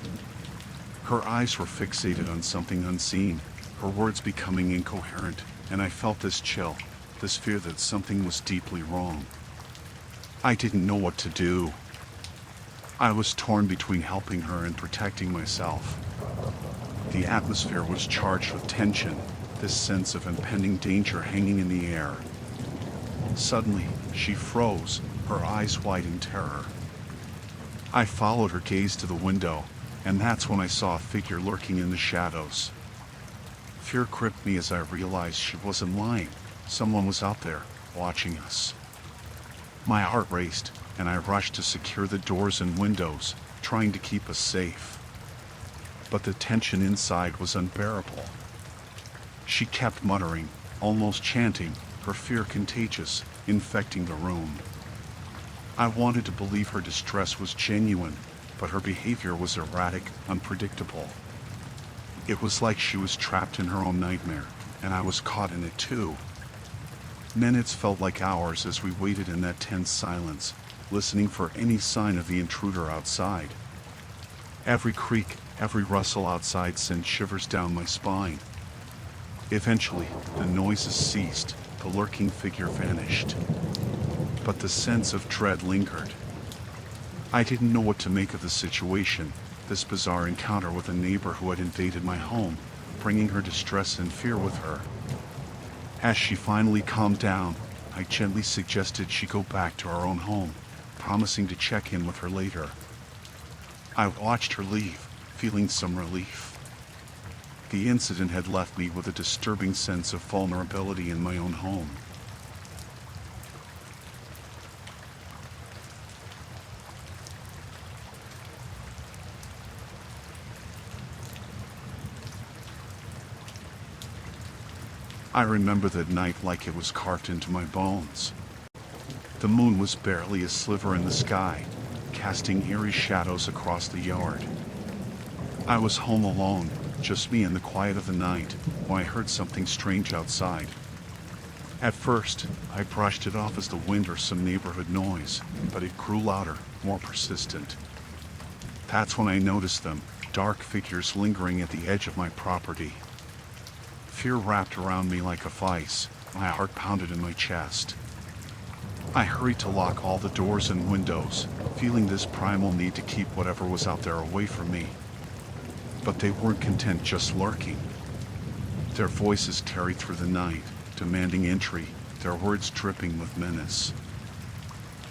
Her eyes were fixated on something unseen, her words becoming incoherent, and I felt this chill, this fear that something was deeply wrong. I didn't know what to do. I was torn between helping her and protecting myself. The atmosphere was charged with tension, this sense of impending danger hanging in the air. Suddenly, she froze, her eyes wide in terror. I followed her gaze to the window, and that's when I saw a figure lurking in the shadows. Fear gripped me as I realized she wasn't lying. Someone was out there, watching us. My heart raced, and I rushed to secure the doors and windows, trying to keep us safe. But the tension inside was unbearable. She kept muttering, almost chanting, her fear contagious, infecting the room. I wanted to believe her distress was genuine, but her behavior was erratic, unpredictable. It was like she was trapped in her own nightmare, and I was caught in it too. Minutes felt like hours as we waited in that tense silence, listening for any sign of the intruder outside. Every creak, every rustle outside sent shivers down my spine. Eventually, the noises ceased, the lurking figure vanished. But the sense of dread lingered. I didn't know what to make of the situation, this bizarre encounter with a neighbor who had invaded my home, bringing her distress and fear with her. As she finally calmed down, I gently suggested she go back to our own home, promising to check in with her later. I watched her leave, feeling some relief. The incident had left me with a disturbing sense of vulnerability in my own home. I remember that night like it was carved into my bones. The moon was barely a sliver in the sky, casting eerie shadows across the yard. I was home alone, just me in the quiet of the night, when I heard something strange outside. At first, I brushed it off as the wind or some neighborhood noise, but it grew louder, more persistent. That's when I noticed them, dark figures lingering at the edge of my property. Fear wrapped around me like a vice. My heart pounded in my chest. I hurried to lock all the doors and windows, feeling this primal need to keep whatever was out there away from me. But they weren't content just lurking. Their voices carried through the night, demanding entry, their words dripping with menace.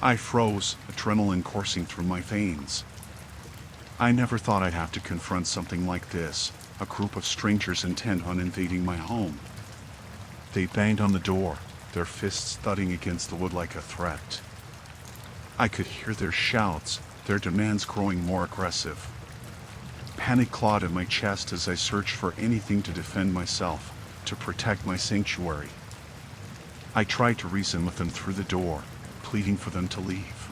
I froze, adrenaline coursing through my veins. I never thought I'd have to confront something like this, a group of strangers intent on invading my home. They banged on the door, their fists thudding against the wood like a threat. I could hear their shouts, their demands growing more aggressive. Panic clawed at my chest as I searched for anything to defend myself, to protect my sanctuary. I tried to reason with them through the door, pleading for them to leave.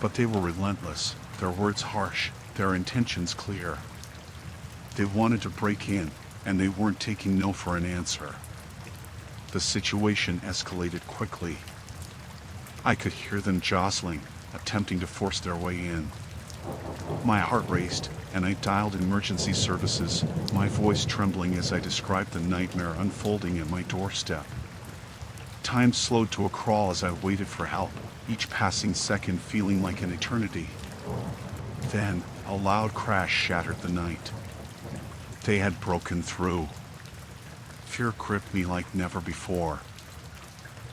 But they were relentless, their words harsh, their intentions clear. They wanted to break in, and they weren't taking no for an answer. The situation escalated quickly. I could hear them jostling, attempting to force their way in. My heart raced, and I dialed emergency services, my voice trembling as I described the nightmare unfolding at my doorstep. Time slowed to a crawl as I waited for help, each passing second feeling like an eternity. Then, a loud crash shattered the night. They had broken through. Fear gripped me like never before.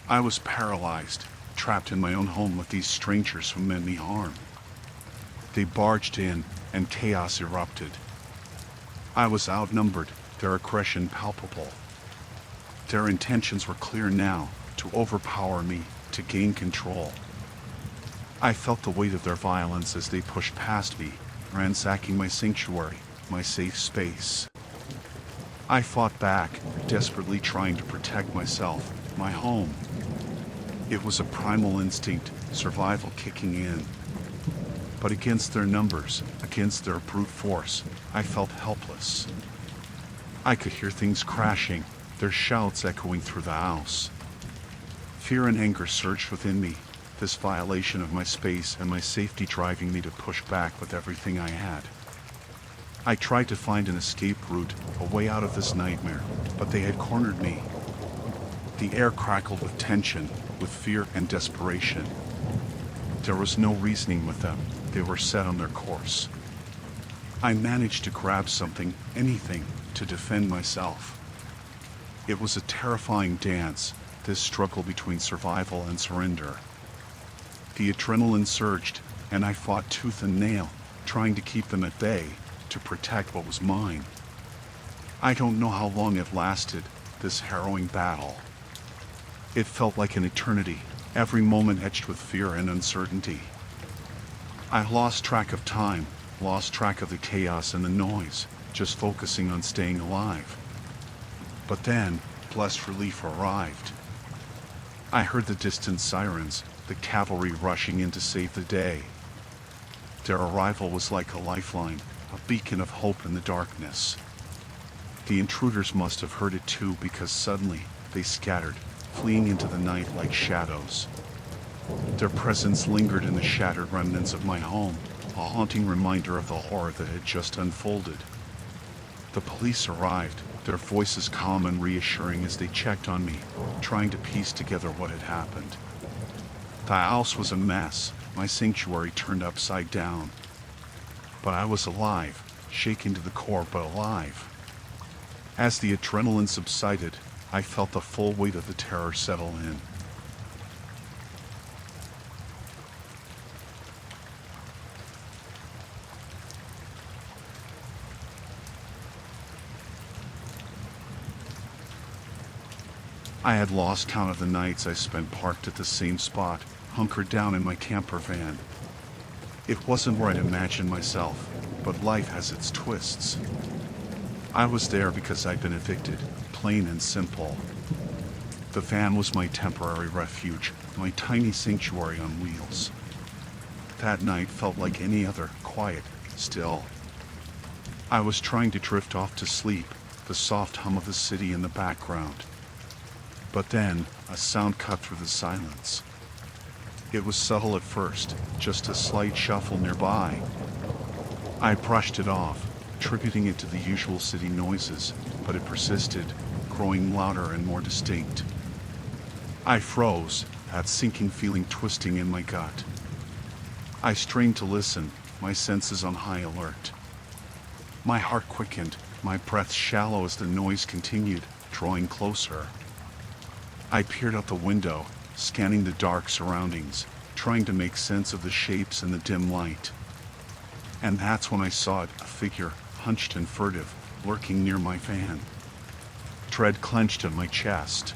I was paralyzed, trapped in my own home with these strangers who meant me harm. They barged in, and chaos erupted. I was outnumbered, their aggression palpable. Their intentions were clear now, to overpower me, to gain control. I felt the weight of their violence as they pushed past me, ransacking my sanctuary, my safe space. I fought back, desperately trying to protect myself, my home. It was a primal instinct, survival kicking in. But against their numbers, against their brute force, I felt helpless. I could hear things crashing, their shouts echoing through the house. Fear and anger surged within me, this violation of my space and my safety driving me to push back with everything I had. I tried to find an escape route, a way out of this nightmare, but they had cornered me. The air crackled with tension, with fear and desperation. There was no reasoning with them. They were set on their course. I managed to grab something, anything, to defend myself. It was a terrifying dance, this struggle between survival and surrender. The adrenaline surged, and I fought tooth and nail, trying to keep them at bay, to protect what was mine. I don't know how long it lasted, this harrowing battle. It felt like an eternity, every moment etched with fear and uncertainty. I lost track of time, lost track of the chaos and the noise, just focusing on staying alive. But then, blessed relief arrived. I heard the distant sirens, the cavalry rushing in to save the day. Their arrival was like a lifeline, a beacon of hope in the darkness. The intruders must have heard it too, because suddenly they scattered, fleeing into the night like shadows. Their presence lingered in the shattered remnants of my home, a haunting reminder of the horror that had just unfolded. The police arrived, their voices calm and reassuring as they checked on me, trying to piece together what had happened. The house was a mess, my sanctuary turned upside down. But I was alive, shaken to the core, but alive. As the adrenaline subsided, I felt the full weight of the terror settle in. I had lost count of the nights I spent parked at the same spot, hunkered down in my camper van. It wasn't where I'd imagined myself, but life has its twists. I was there because I'd been evicted, plain and simple. The van was my temporary refuge, my tiny sanctuary on wheels. That night felt like any other, quiet, still. I was trying to drift off to sleep, the soft hum of the city in the background. But then, a sound cut through the silence. It was subtle at first, just a slight shuffle nearby. I brushed it off, attributing it to the usual city noises, but it persisted, growing louder and more distinct. I froze, that sinking feeling twisting in my gut. I strained to listen, my senses on high alert. My heart quickened, my breath shallow as the noise continued, drawing closer. I peered out the window, scanning the dark surroundings, trying to make sense of the shapes in the dim light. And that's when I saw it, a figure, hunched and furtive, lurking near my van. Dread clenched in my chest.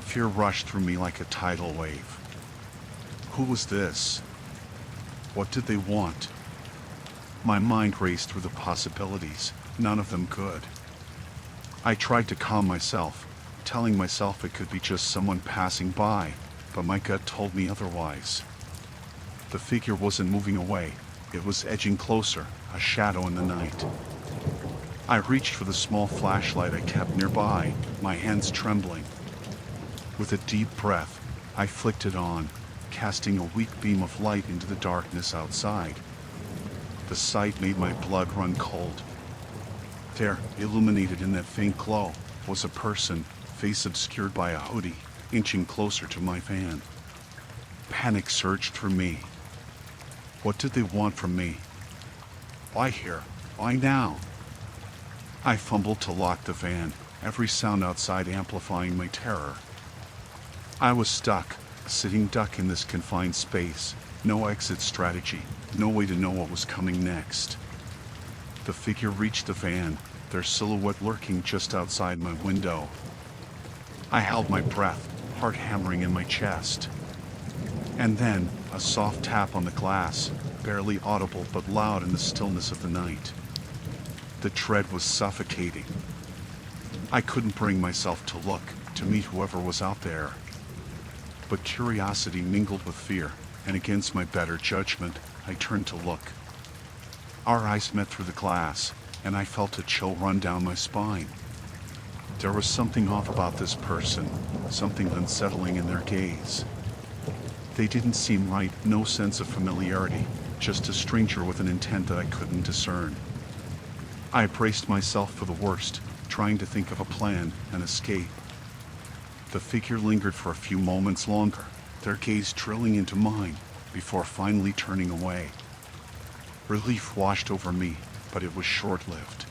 Fear rushed through me like a tidal wave. Who was this? What did they want? My mind raced through the possibilities, none of them good. I tried to calm myself, telling myself it could be just someone passing by, but my gut told me otherwise. The figure wasn't moving away, it was edging closer, a shadow in the night. I reached for the small flashlight I kept nearby, my hands trembling. With a deep breath, I flicked it on, casting a weak beam of light into the darkness outside. The sight made my blood run cold. There, illuminated in that faint glow, was a person, face obscured by a hoodie, inching closer to my van. Panic surged through me. What did they want from me? Why here? Why now? I fumbled to lock the van, every sound outside amplifying my terror. I was stuck, a sitting duck in this confined space, no exit strategy, no way to know what was coming next. The figure reached the van, their silhouette lurking just outside my window. I held my breath, heart hammering in my chest. And then, a soft tap on the glass, barely audible but loud in the stillness of the night. The tread was suffocating. I couldn't bring myself to look, to meet whoever was out there. But curiosity mingled with fear, and against my better judgment, I turned to look. Our eyes met through the glass, and I felt a chill run down my spine. There was something off about this person, something unsettling in their gaze. They didn't seem right, no sense of familiarity, just a stranger with an intent that I couldn't discern. I braced myself for the worst, trying to think of a plan, an escape. The figure lingered for a few moments longer, their gaze drilling into mine, before finally turning away. Relief washed over me, but it was short-lived.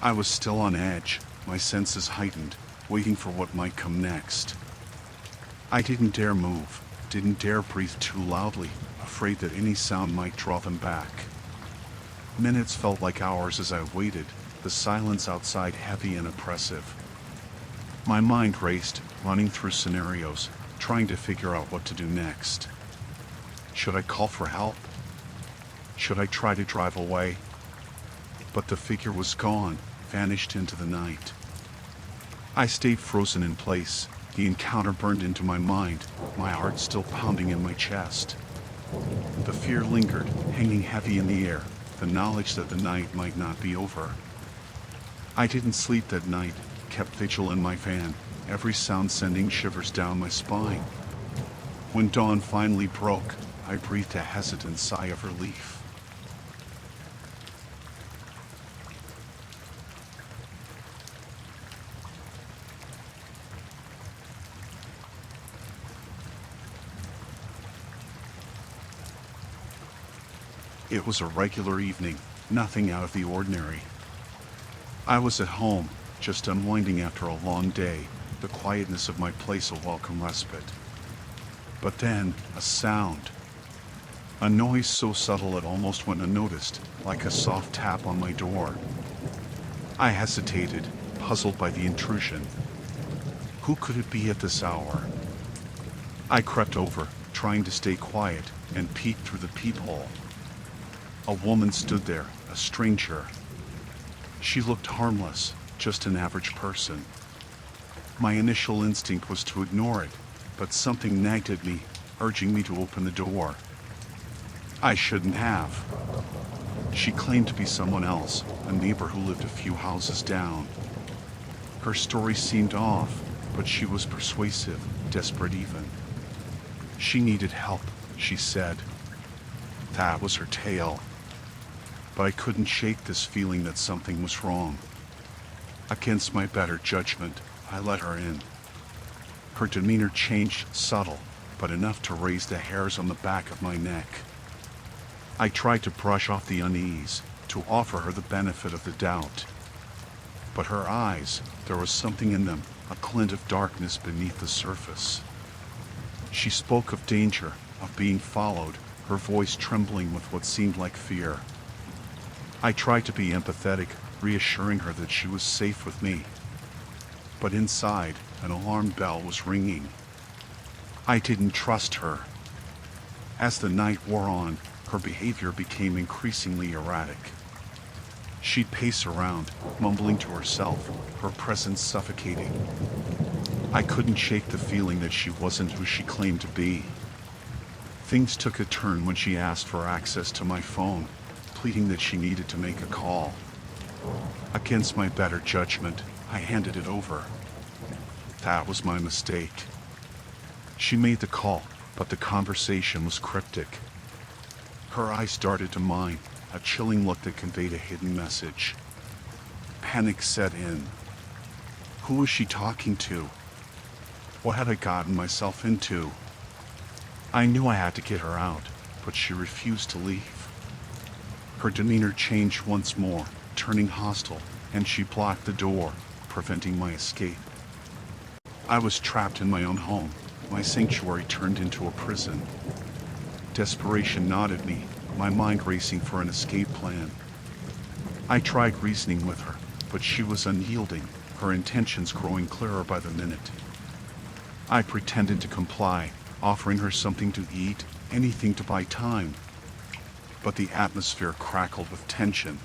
I was still on edge, my senses heightened, waiting for what might come next. I didn't dare move, didn't dare breathe too loudly, afraid that any sound might draw them back. Minutes felt like hours as I waited, the silence outside heavy and oppressive. My mind raced, running through scenarios, trying to figure out what to do next. Should I call for help? Should I try to drive away? But the figure was gone, vanished into the night. I stayed frozen in place, the encounter burned into my mind, my heart still pounding in my chest. The fear lingered, hanging heavy in the air, the knowledge that the night might not be over. I didn't sleep that night, kept vigil in my van, every sound sending shivers down my spine. When dawn finally broke, I breathed a hesitant sigh of relief. It was a regular evening, nothing out of the ordinary. I was at home, just unwinding after a long day, the quietness of my place a welcome respite. But then, a sound. A noise so subtle it almost went unnoticed, like a soft tap on my door. I hesitated, puzzled by the intrusion. Who could it be at this hour? I crept over, trying to stay quiet, and peeked through the peephole. A woman stood there, a stranger. She looked harmless, just an average person. My initial instinct was to ignore it, but something nagged at me, urging me to open the door. I shouldn't have. She claimed to be someone else, a neighbor who lived a few houses down. Her story seemed off, but she was persuasive, desperate even. She needed help, she said. That was her tale. But I couldn't shake this feeling that something was wrong. Against my better judgment, I let her in. Her demeanor changed, subtle, but enough to raise the hairs on the back of my neck. I tried to brush off the unease, to offer her the benefit of the doubt. But her eyes, there was something in them, a glint of darkness beneath the surface. She spoke of danger, of being followed, her voice trembling with what seemed like fear. I tried to be empathetic, reassuring her that she was safe with me. But inside, an alarm bell was ringing. I didn't trust her. As the night wore on, her behavior became increasingly erratic. She'd pace around, mumbling to herself, her presence suffocating. I couldn't shake the feeling that she wasn't who she claimed to be. Things took a turn when she asked for access to my phone, pleading that she needed to make a call. Against my better judgment, I handed it over. That was my mistake. She made the call, but the conversation was cryptic. Her eyes darted to mine, a chilling look that conveyed a hidden message. Panic set in. Who was she talking to? What had I gotten myself into? I knew I had to get her out, but she refused to leave. Her demeanor changed once more, turning hostile, and she blocked the door, preventing my escape. I was trapped in my own home, my sanctuary turned into a prison. Desperation gnawed at me, my mind racing for an escape plan. I tried reasoning with her, but she was unyielding, her intentions growing clearer by the minute. I pretended to comply, offering her something to eat, anything to buy time. But the atmosphere crackled with tension.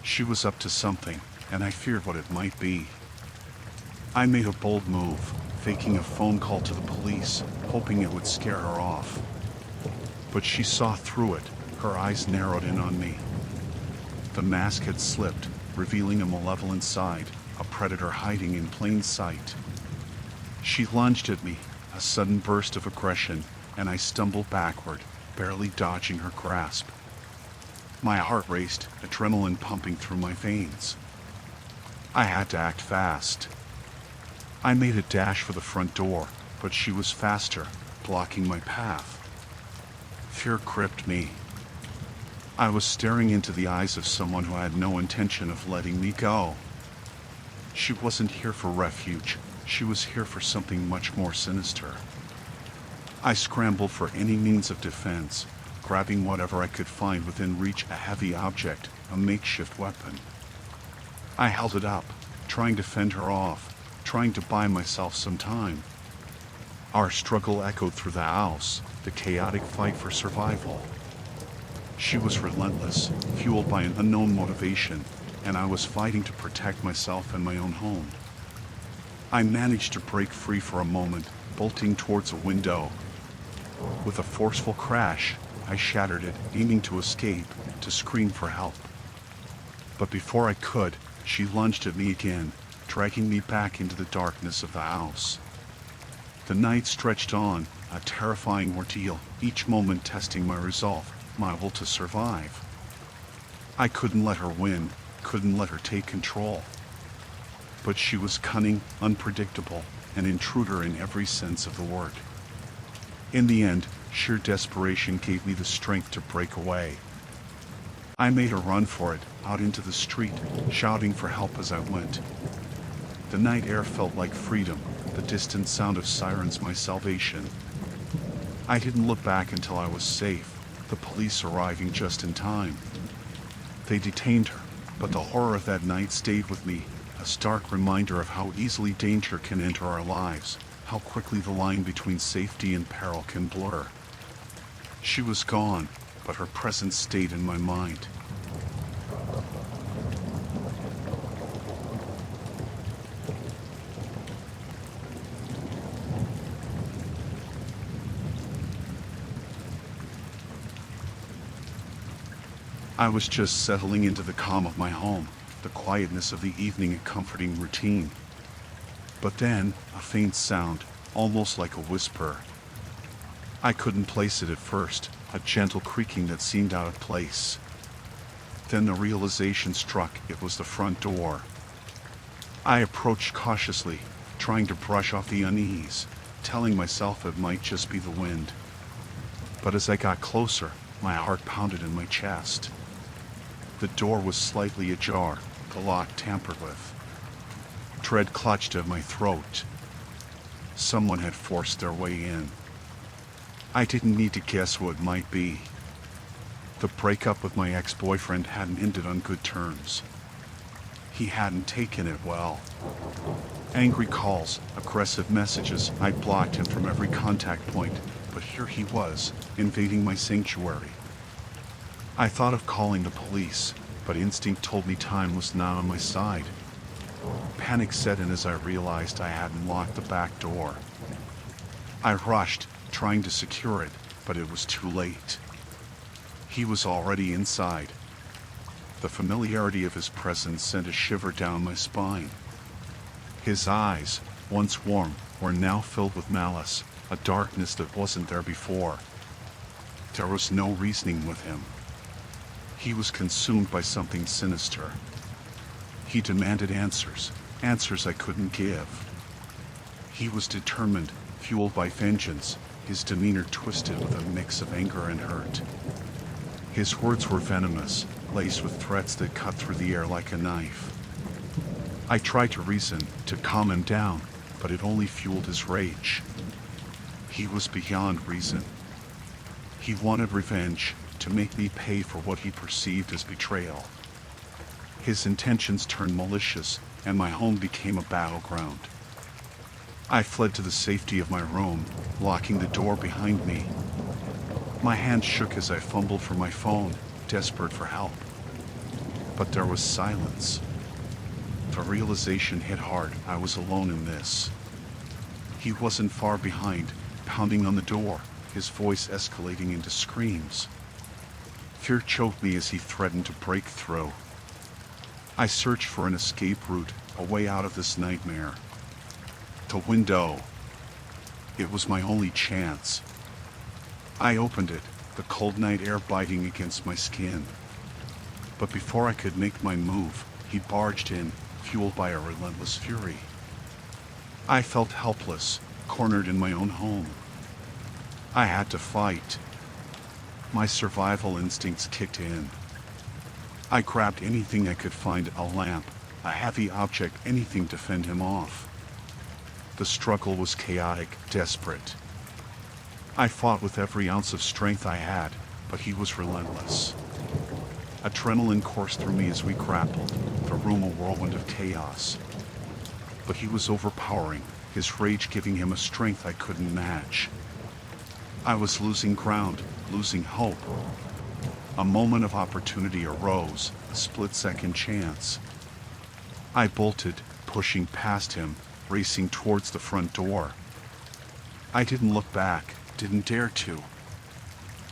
She was up to something, and I feared what it might be. I made a bold move, faking a phone call to the police, hoping it would scare her off. But she saw through it, her eyes narrowed in on me. The mask had slipped, revealing a malevolent side, a predator hiding in plain sight. She lunged at me, a sudden burst of aggression, and I stumbled backward, barely dodging her grasp. My heart raced, adrenaline pumping through my veins. I had to act fast. I made a dash for the front door, but she was faster, blocking my path. Fear gripped me. I was staring into the eyes of someone who had no intention of letting me go. She wasn't here for refuge. She was here for something much more sinister. I scrambled for any means of defense, grabbing whatever I could find within reach, a heavy object, a makeshift weapon. I held it up, trying to fend her off, trying to buy myself some time. Our struggle echoed through the house, the chaotic fight for survival. She was relentless, fueled by an unknown motivation, and I was fighting to protect myself and my own home. I managed to break free for a moment, bolting towards a window. With a forceful crash, I shattered it, aiming to escape, to scream for help. But before I could, she lunged at me again, dragging me back into the darkness of the house. The night stretched on, a terrifying ordeal, each moment testing my resolve, my will to survive. I couldn't let her win, couldn't let her take control. But she was cunning, unpredictable, an intruder in every sense of the word. In the end, sheer desperation gave me the strength to break away. I made a run for it, out into the street, shouting for help as I went. The night air felt like freedom, the distant sound of sirens my salvation. I didn't look back until I was safe, the police arriving just in time. They detained her, but the horror of that night stayed with me, a stark reminder of how easily danger can enter our lives, how quickly the line between safety and peril can blur. She was gone, but her presence stayed in my mind. I was just settling into the calm of my home, the quietness of the evening, a comforting routine. But then, a faint sound, almost like a whisper. I couldn't place it at first, a gentle creaking that seemed out of place. Then the realization struck: it was the front door. I approached cautiously, trying to brush off the unease, telling myself it might just be the wind. But as I got closer, my heart pounded in my chest. The door was slightly ajar, the lock tampered with. Dread clutched at my throat. Someone had forced their way in. I didn't need to guess who it might be. The breakup with my ex-boyfriend hadn't ended on good terms. He hadn't taken it well. Angry calls, aggressive messages, I blocked him from every contact point, but here he was, invading my sanctuary. I thought of calling the police, but instinct told me time was not on my side. Panic set in as I realized I hadn't locked the back door. I rushed, trying to secure it, but it was too late. He was already inside. The familiarity of his presence sent a shiver down my spine. His eyes, once warm, were now filled with malice, a darkness that wasn't there before. There was no reasoning with him. He was consumed by something sinister. He demanded answers, answers I couldn't give. He was determined, fueled by vengeance, his demeanor twisted with a mix of anger and hurt. His words were venomous, laced with threats that cut through the air like a knife. I tried to reason, to calm him down, but it only fueled his rage. He was beyond reason. He wanted revenge, to make me pay for what he perceived as betrayal. His intentions turned malicious, and my home became a battleground. I fled to the safety of my room, locking the door behind me. My hand shook as I fumbled for my phone, desperate for help. But there was silence. The realization hit hard: I was alone in this. He wasn't far behind, pounding on the door, his voice escalating into screams. Fear choked me as he threatened to break through. I searched for an escape route, a way out of this nightmare. The window. It was my only chance. I opened it, the cold night air biting against my skin. But before I could make my move, he barged in, fueled by a relentless fury. I felt helpless, cornered in my own home. I had to fight. My survival instincts kicked in. I grabbed anything I could find: a lamp, a heavy object, anything to fend him off. The struggle was chaotic, desperate. I fought with every ounce of strength I had, but he was relentless. Adrenaline coursed through me as we grappled, the room a whirlwind of chaos. But he was overpowering, his rage giving him a strength I couldn't match. I was losing ground, losing hope. A moment of opportunity arose, a split-second chance. I bolted, pushing past him, racing towards the front door. I didn't look back, didn't dare to.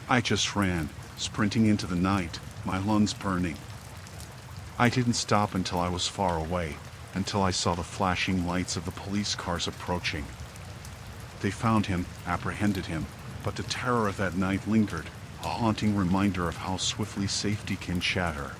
I just ran, sprinting into the night, my lungs burning. I didn't stop until I was far away, until I saw the flashing lights of the police cars approaching. They found him, apprehended him, but the terror of that night lingered, a haunting reminder of how swiftly safety can shatter.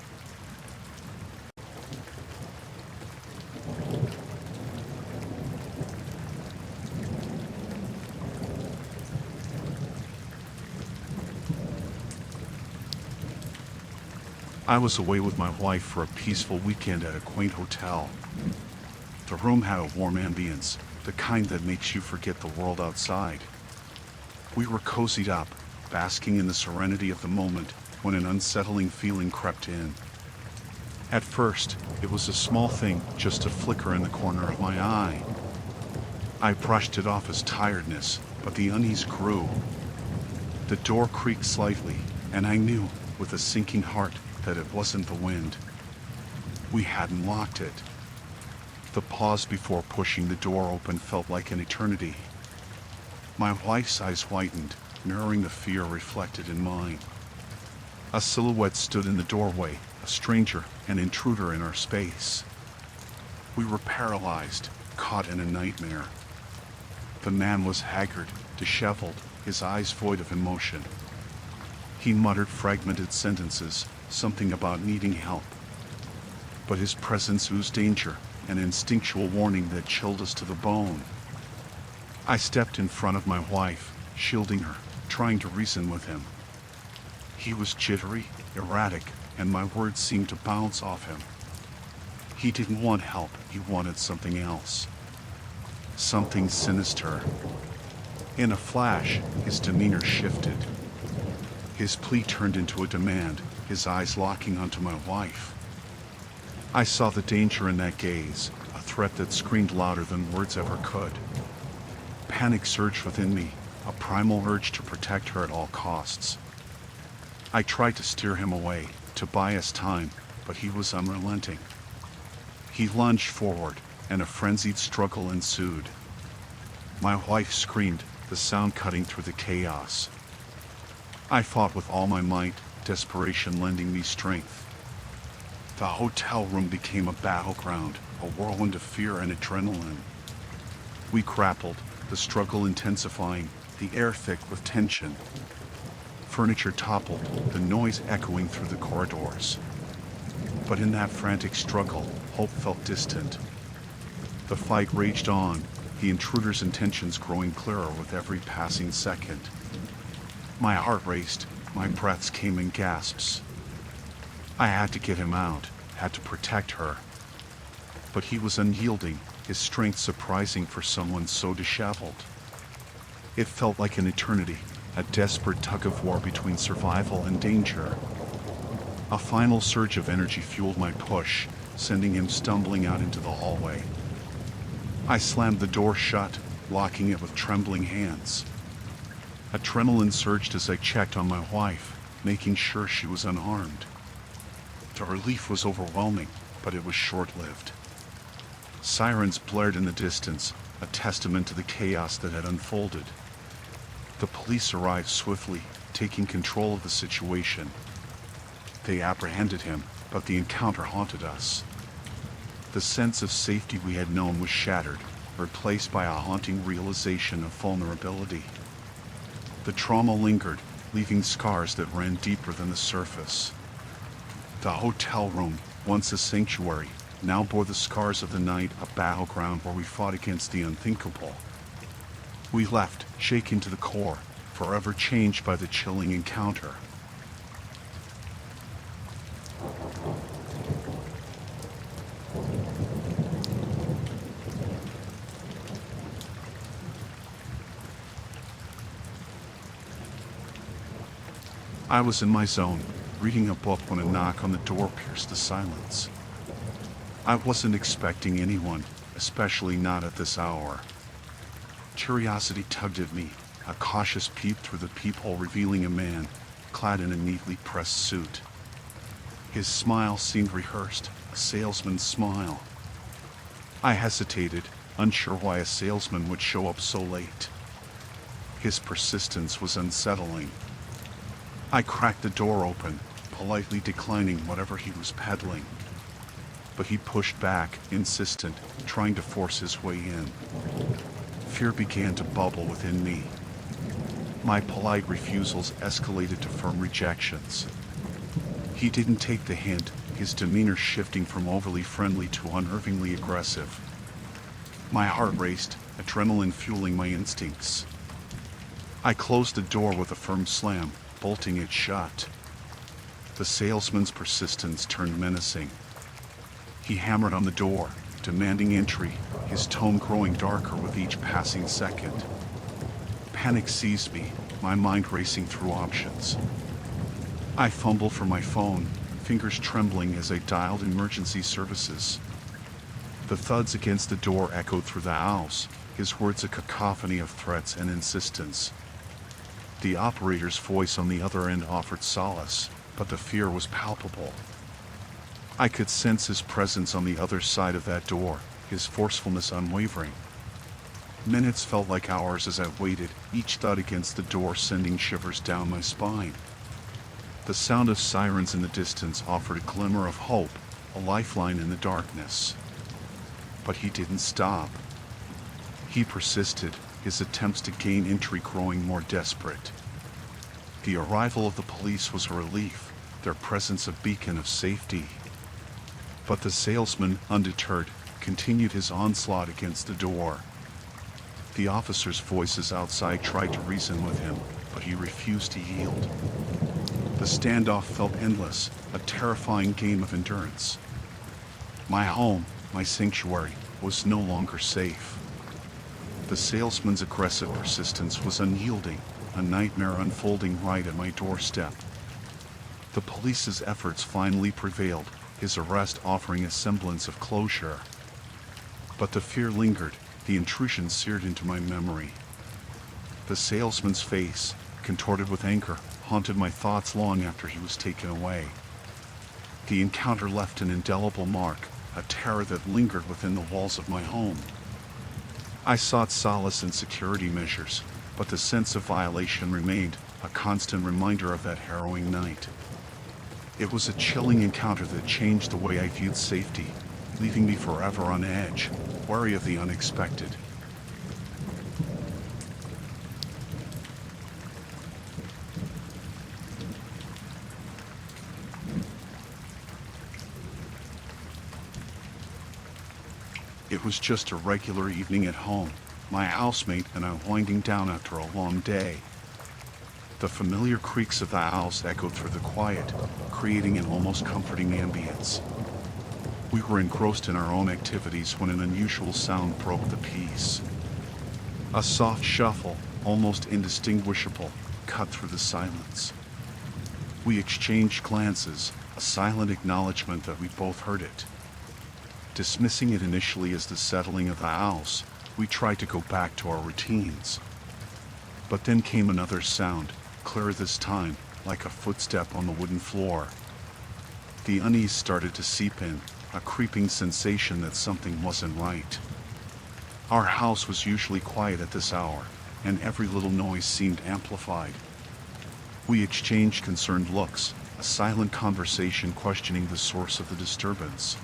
I was away with my wife for a peaceful weekend at a quaint hotel. The room had a warm ambience, the kind that makes you forget the world outside. We were cozied up, basking in the serenity of the moment, when an unsettling feeling crept in. At first, it was a small thing, just a flicker in the corner of my eye. I brushed it off as tiredness, but the unease grew. The door creaked slightly, and I knew, with a sinking heart, that it wasn't the wind. We hadn't locked it. The pause before pushing the door open felt like an eternity. My wife's eyes whitened, mirroring the fear reflected in mine. A silhouette stood in the doorway, a stranger, an intruder in our space. We were paralyzed, caught in a nightmare. The man was haggard, disheveled, his eyes void of emotion. He muttered fragmented sentences, something about needing help. But his presence oozed danger, an instinctual warning that chilled us to the bone. I stepped in front of my wife, shielding her, trying to reason with him. He was jittery, erratic, and my words seemed to bounce off him. He didn't want help, he wanted something else. Something sinister. In a flash, his demeanor shifted. His plea turned into a demand, his eyes locking onto my wife. I saw the danger in that gaze, a threat that screamed louder than words ever could. Panic surged within me, a primal urge to protect her at all costs. I tried to steer him away, to buy us time, but he was unrelenting. He lunged forward, and a frenzied struggle ensued. My wife screamed, the sound cutting through the chaos. I fought with all my might, desperation lending me strength. The hotel room became a battleground, a whirlwind of fear and adrenaline. We grappled, the struggle intensifying, the air thick with tension. Furniture toppled, the noise echoing through the corridors. But in that frantic struggle, hope felt distant. The fight raged on, the intruder's intentions growing clearer with every passing second. My heart raced, my breaths came in gasps. I had to get him out, had to protect her. But he was unyielding, his strength surprising for someone so disheveled. It felt like an eternity, a desperate tug-of-war between survival and danger. A final surge of energy fueled my push, sending him stumbling out into the hallway. I slammed the door shut, locking it with trembling hands. Adrenaline surged as I checked on my wife, making sure she was unharmed. The relief was overwhelming, but it was short-lived. Sirens blared in the distance, a testament to the chaos that had unfolded. The police arrived swiftly, taking control of the situation. They apprehended him, but the encounter haunted us. The sense of safety we had known was shattered, replaced by a haunting realization of vulnerability. The trauma lingered, leaving scars that ran deeper than the surface. The hotel room, once a sanctuary, now bore the scars of the night, a battleground where we fought against the unthinkable. We left, shaken to the core, forever changed by the chilling encounter. I was in my zone, reading a book when a knock on the door pierced the silence. I wasn't expecting anyone, especially not at this hour. Curiosity tugged at me, a cautious peep through the peephole revealing a man, clad in a neatly pressed suit. His smile seemed rehearsed, a salesman's smile. I hesitated, unsure why a salesman would show up so late. His persistence was unsettling. I cracked the door open, politely declining whatever he was peddling. But he pushed back, insistent, trying to force his way in. Fear began to bubble within me. My polite refusals escalated to firm rejections. He didn't take the hint, his demeanor shifting from overly friendly to unnervingly aggressive. My heart raced, adrenaline fueling my instincts. I closed the door with a firm slam, bolting it shut. The salesman's persistence turned menacing. He hammered on the door, demanding entry, his tone growing darker with each passing second. Panic seized me, my mind racing through options. I fumbled for my phone, fingers trembling as I dialed emergency services. The thuds against the door echoed through the house, his words a cacophony of threats and insistence. The operator's voice on the other end offered solace, but the fear was palpable. I could sense his presence on the other side of that door, his forcefulness unwavering. Minutes felt like hours as I waited, each thud against the door sending shivers down my spine. The sound of sirens in the distance offered a glimmer of hope, a lifeline in the darkness. But he didn't stop. He persisted, his attempts to gain entry growing more desperate. The arrival of the police was a relief, their presence a beacon of safety. But the salesman, undeterred, continued his onslaught against the door. The officers' voices outside tried to reason with him, but he refused to yield. The standoff felt endless, a terrifying game of endurance. My home, my sanctuary, was no longer safe. The salesman's aggressive persistence was unyielding, a nightmare unfolding right at my doorstep. The police's efforts finally prevailed, his arrest offering a semblance of closure. But the fear lingered, the intrusion seared into my memory. The salesman's face, contorted with anger, haunted my thoughts long after he was taken away. The encounter left an indelible mark, a terror that lingered within the walls of my home. I sought solace in security measures, but the sense of violation remained, a constant reminder of that harrowing night. It was a chilling encounter that changed the way I viewed safety, leaving me forever on edge, wary of the unexpected. It was just a regular evening at home, my housemate and I winding down after a long day. The familiar creaks of the house echoed through the quiet, creating an almost comforting ambience. We were engrossed in our own activities when an unusual sound broke the peace. A soft shuffle, almost indistinguishable, cut through the silence. We exchanged glances, a silent acknowledgement that we both heard it. Dismissing it initially as the settling of the house, we tried to go back to our routines. But then came another sound, clearer this time, like a footstep on the wooden floor. The unease started to seep in, a creeping sensation that something wasn't right. Our house was usually quiet at this hour, and every little noise seemed amplified. We exchanged concerned looks, a silent conversation questioning the source of the disturbance.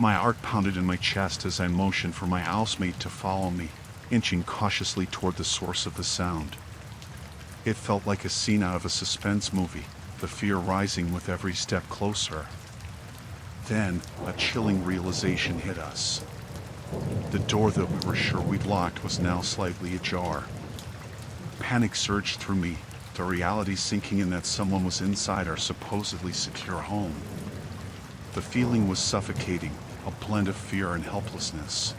My heart pounded in my chest as I motioned for my housemate to follow me, inching cautiously toward the source of the sound. It felt like a scene out of a suspense movie, the fear rising with every step closer. Then, a chilling realization hit us. The door that we were sure we'd locked was now slightly ajar. Panic surged through me, the reality sinking in that someone was inside our supposedly secure home. The feeling was suffocating, a blend of fear and helplessness.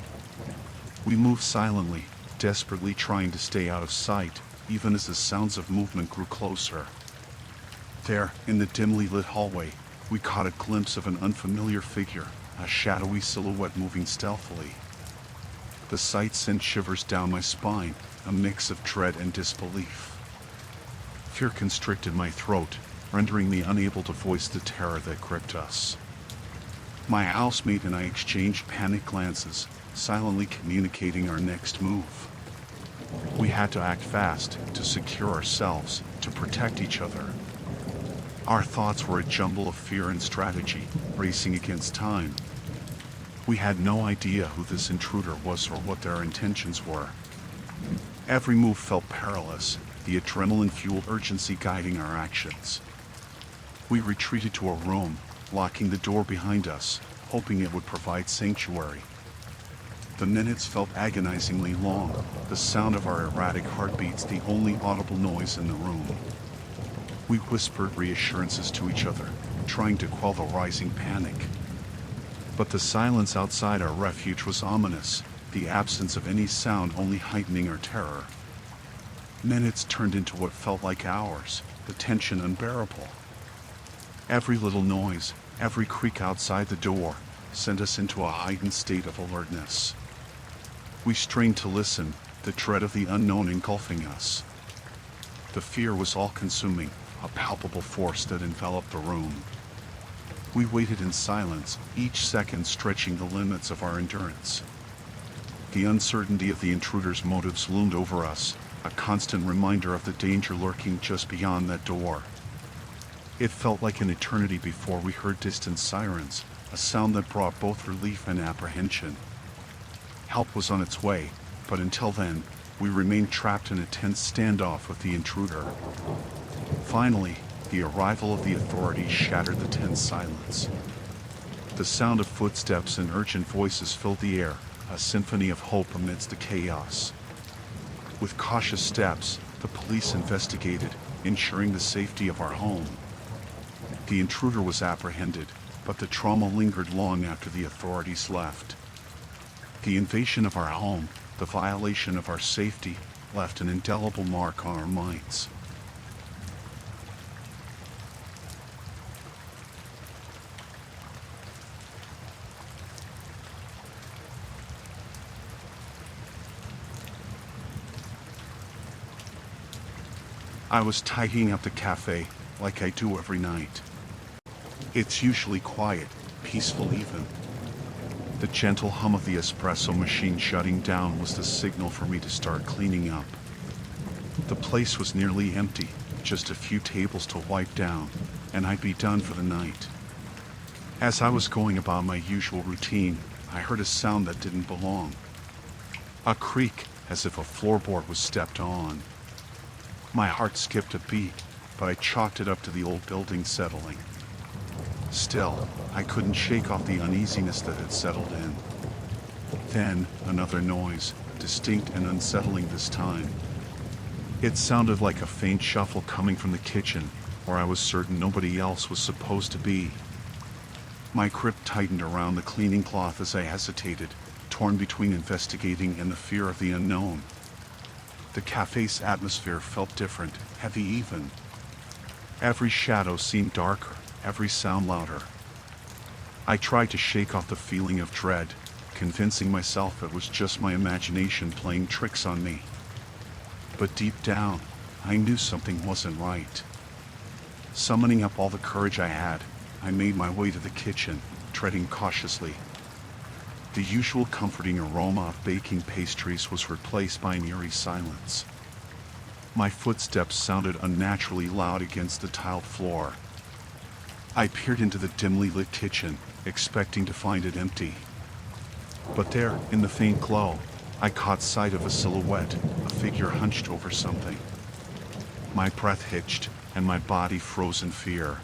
We moved silently, desperately trying to stay out of sight, even as the sounds of movement grew closer. There, in the dimly lit hallway, we caught a glimpse of an unfamiliar figure, a shadowy silhouette moving stealthily. The sight sent shivers down my spine, a mix of dread and disbelief. Fear constricted my throat, rendering me unable to voice the terror that gripped us. My housemate and I exchanged panicked glances, silently communicating our next move. We had to act fast, to secure ourselves, to protect each other. Our thoughts were a jumble of fear and strategy, racing against time. We had no idea who this intruder was or what their intentions were. Every move felt perilous, the adrenaline-fueled urgency guiding our actions. We retreated to a room, locking the door behind us, hoping it would provide sanctuary. The minutes felt agonizingly long, the sound of our erratic heartbeats the only audible noise in the room. We whispered reassurances to each other, trying to quell the rising panic. But the silence outside our refuge was ominous, the absence of any sound only heightening our terror. Minutes turned into what felt like hours, the tension unbearable. Every little noise, every creak outside the door, sent us into a heightened state of alertness. We strained to listen, the dread of the unknown engulfing us. The fear was all-consuming, a palpable force that enveloped the room. We waited in silence, each second stretching the limits of our endurance. The uncertainty of the intruder's motives loomed over us, a constant reminder of the danger lurking just beyond that door. It felt like an eternity before we heard distant sirens, a sound that brought both relief and apprehension. Help was on its way, but until then, we remained trapped in a tense standoff with the intruder. Finally, the arrival of the authorities shattered the tense silence. The sound of footsteps and urgent voices filled the air, a symphony of hope amidst the chaos. With cautious steps, the police investigated, ensuring the safety of our home. The intruder was apprehended, but the trauma lingered long after the authorities left. The invasion of our home, the violation of our safety, left an indelible mark on our minds. I was tidying up the cafe, like I do every night. It's usually quiet, peaceful even. The gentle hum of the espresso machine shutting down was the signal for me to start cleaning up. The place was nearly empty, just a few tables to wipe down, and I'd be done for the night. As I was going about my usual routine, I heard a sound that didn't belong. A creak, as if a floorboard was stepped on. My heart skipped a beat, but I chalked it up to the old building settling. Still, I couldn't shake off the uneasiness that had settled in. Then, another noise, distinct and unsettling this time. It sounded like a faint shuffle coming from the kitchen, where I was certain nobody else was supposed to be. My grip tightened around the cleaning cloth as I hesitated, torn between investigating and the fear of the unknown. The cafe's atmosphere felt different, heavy even. Every shadow seemed darker, every sound louder. I tried to shake off the feeling of dread, convincing myself it was just my imagination playing tricks on me. But deep down, I knew something wasn't right. Summoning up all the courage I had, I made my way to the kitchen, treading cautiously. The usual comforting aroma of baking pastries was replaced by an eerie silence. My footsteps sounded unnaturally loud against the tiled floor. I peered into the dimly lit kitchen, expecting to find it empty. But there, in the faint glow, I caught sight of a silhouette, a figure hunched over something. My breath hitched, and my body froze in fear.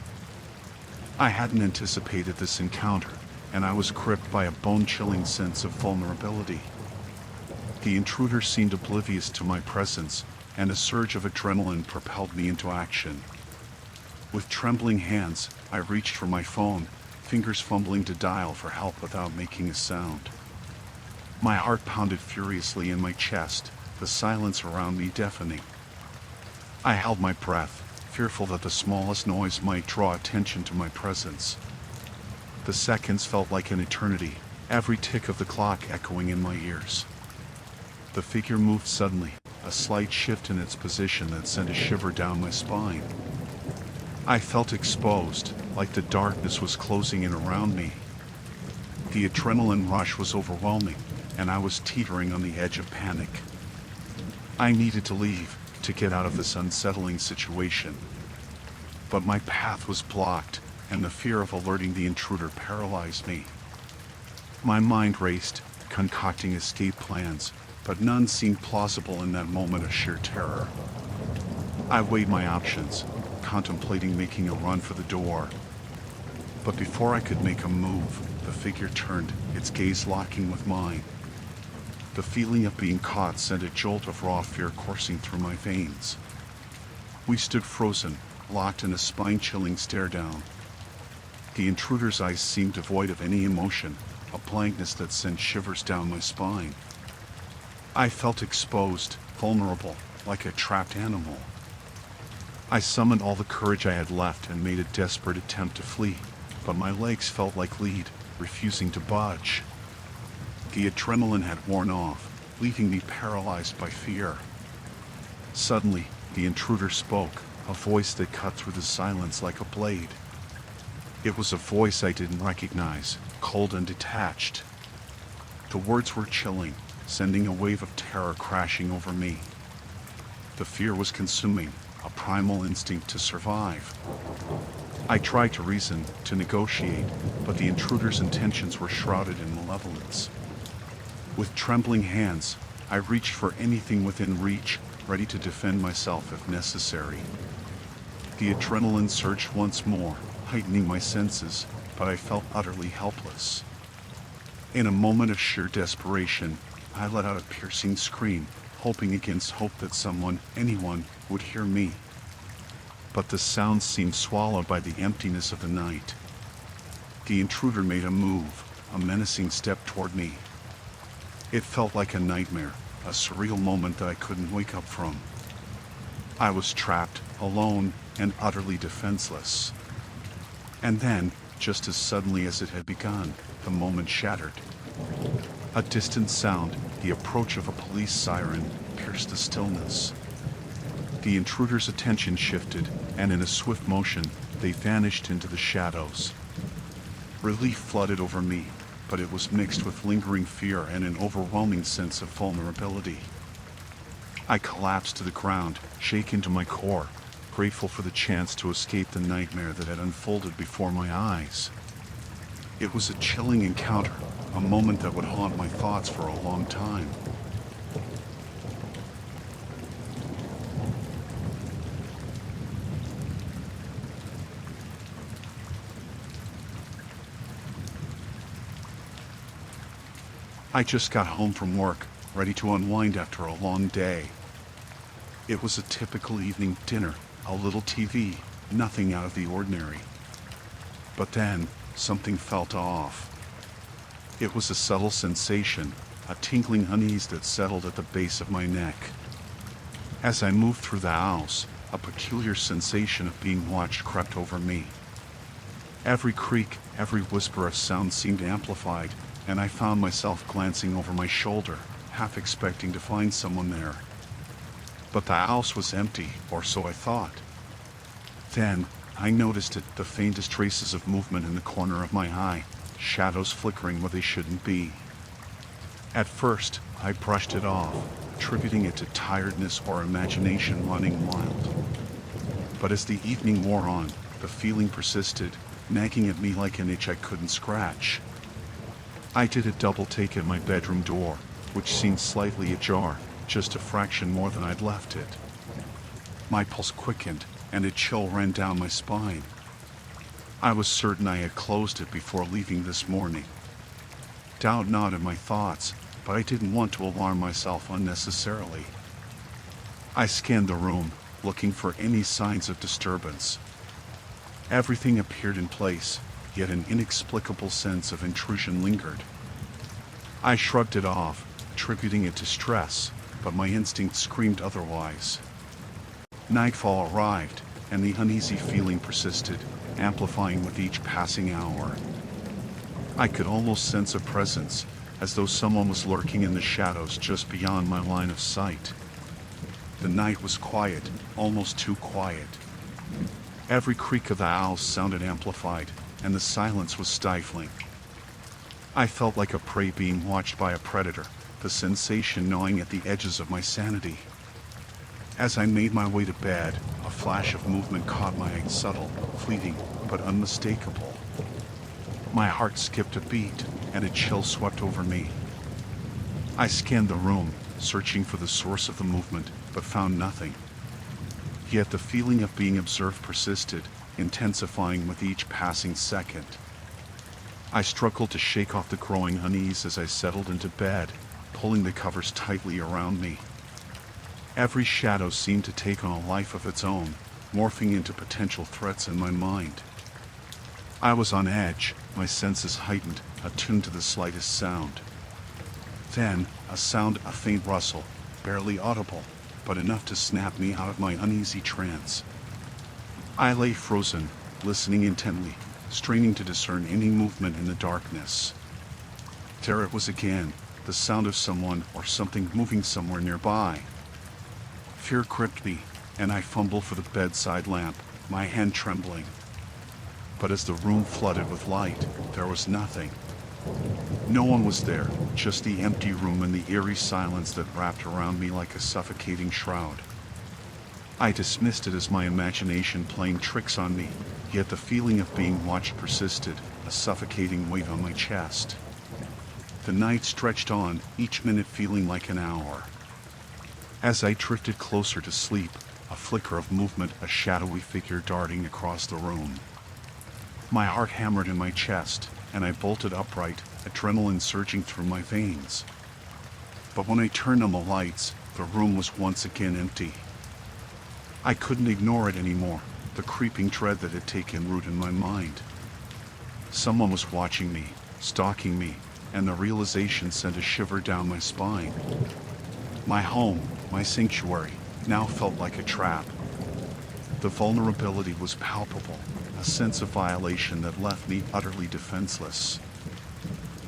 I hadn't anticipated this encounter, and I was gripped by a bone-chilling sense of vulnerability. The intruder seemed oblivious to my presence, and a surge of adrenaline propelled me into action. With trembling hands, I reached for my phone, fingers fumbling to dial for help without making a sound. My heart pounded furiously in my chest, the silence around me deafening. I held my breath, fearful that the smallest noise might draw attention to my presence. The seconds felt like an eternity, every tick of the clock echoing in my ears. The figure moved suddenly, a slight shift in its position that sent a shiver down my spine. I felt exposed, like the darkness was closing in around me. The adrenaline rush was overwhelming, and I was teetering on the edge of panic. I needed to leave, to get out of this unsettling situation. But my path was blocked, and the fear of alerting the intruder paralyzed me. My mind raced, concocting escape plans, but none seemed plausible in that moment of sheer terror. I weighed my options, contemplating making a run for the door. But before I could make a move, the figure turned, its gaze locking with mine. The feeling of being caught sent a jolt of raw fear coursing through my veins. We stood frozen, locked in a spine-chilling stare-down. The intruder's eyes seemed devoid of any emotion, a blankness that sent shivers down my spine. I felt exposed, vulnerable, like a trapped animal. I summoned all the courage I had left and made a desperate attempt to flee, but my legs felt like lead, refusing to budge. The adrenaline had worn off, leaving me paralyzed by fear. Suddenly, the intruder spoke, a voice that cut through the silence like a blade. It was a voice I didn't recognize, cold and detached. The words were chilling, sending a wave of terror crashing over me. The fear was consuming, a primal instinct to survive. I tried to reason, to negotiate, but the intruder's intentions were shrouded in malevolence. With trembling hands, I reached for anything within reach, ready to defend myself if necessary. The adrenaline surged once more, heightening my senses, but I felt utterly helpless. In a moment of sheer desperation, I let out a piercing scream, hoping against hope that someone, anyone, would hear me. But the sound seemed swallowed by the emptiness of the night. The intruder made a move, a menacing step toward me. It felt like a nightmare, a surreal moment that I couldn't wake up from. I was trapped, alone, and utterly defenseless. And then, just as suddenly as it had begun, the moment shattered. A distant sound, the approach of a police siren, pierced the stillness. The intruder's attention shifted, and in a swift motion, they vanished into the shadows. Relief flooded over me, but it was mixed with lingering fear and an overwhelming sense of vulnerability. I collapsed to the ground, shaken to my core, grateful for the chance to escape the nightmare that had unfolded before my eyes. It was a chilling encounter, a moment that would haunt my thoughts for a long time. I just got home from work, ready to unwind after a long day. It was a typical evening dinner, a little TV, nothing out of the ordinary. But then, something felt off. It was a subtle sensation, a tingling unease that settled at the base of my neck. As I moved through the house, a peculiar sensation of being watched crept over me. Every creak, every whisper of sound seemed amplified, and I found myself glancing over my shoulder, half expecting to find someone there. But the house was empty, or so I thought. Then, I noticed the faintest traces of movement in the corner of my eye, shadows flickering where they shouldn't be. At first, I brushed it off, attributing it to tiredness or imagination running wild. But as the evening wore on, the feeling persisted, nagging at me like an itch I couldn't scratch. I did a double take at my bedroom door, which seemed slightly ajar, just a fraction more than I'd left it. My pulse quickened, and a chill ran down my spine. I was certain I had closed it before leaving this morning. Doubt knotted my thoughts, but I didn't want to alarm myself unnecessarily. I scanned the room, looking for any signs of disturbance. Everything appeared in place, yet an inexplicable sense of intrusion lingered. I shrugged it off, attributing it to stress, but my instinct screamed otherwise. Nightfall arrived, and the uneasy feeling persisted, amplifying with each passing hour. I could almost sense a presence, as though someone was lurking in the shadows just beyond my line of sight. The night was quiet, almost too quiet. Every creak of the owls sounded amplified, and the silence was stifling. I felt like a prey being watched by a predator, the sensation gnawing at the edges of my sanity. As I made my way to bed, a flash of movement caught my eye, subtle, fleeting, but unmistakable. My heart skipped a beat, and a chill swept over me. I scanned the room, searching for the source of the movement, but found nothing. Yet the feeling of being observed persisted, intensifying with each passing second. I struggled to shake off the growing unease as I settled into bed, pulling the covers tightly around me. Every shadow seemed to take on a life of its own, morphing into potential threats in my mind. I was on edge, my senses heightened, attuned to the slightest sound. Then, a faint rustle, barely audible, but enough to snap me out of my uneasy trance. I lay frozen, listening intently, straining to discern any movement in the darkness. There it was again, the sound of someone or something moving somewhere nearby. Fear gripped me, and I fumbled for the bedside lamp, my hand trembling. But as the room flooded with light, there was nothing. No one was there, just the empty room and the eerie silence that wrapped around me like a suffocating shroud. I dismissed it as my imagination playing tricks on me, yet the feeling of being watched persisted, a suffocating weight on my chest. The night stretched on, each minute feeling like an hour. As I drifted closer to sleep, a flicker of movement, a shadowy figure darting across the room. My heart hammered in my chest, and I bolted upright, adrenaline surging through my veins. But when I turned on the lights, the room was once again empty. I couldn't ignore it anymore, the creeping dread that had taken root in my mind. Someone was watching me, stalking me, and the realization sent a shiver down my spine. My home, my sanctuary, now felt like a trap. The vulnerability was palpable, a sense of violation that left me utterly defenseless.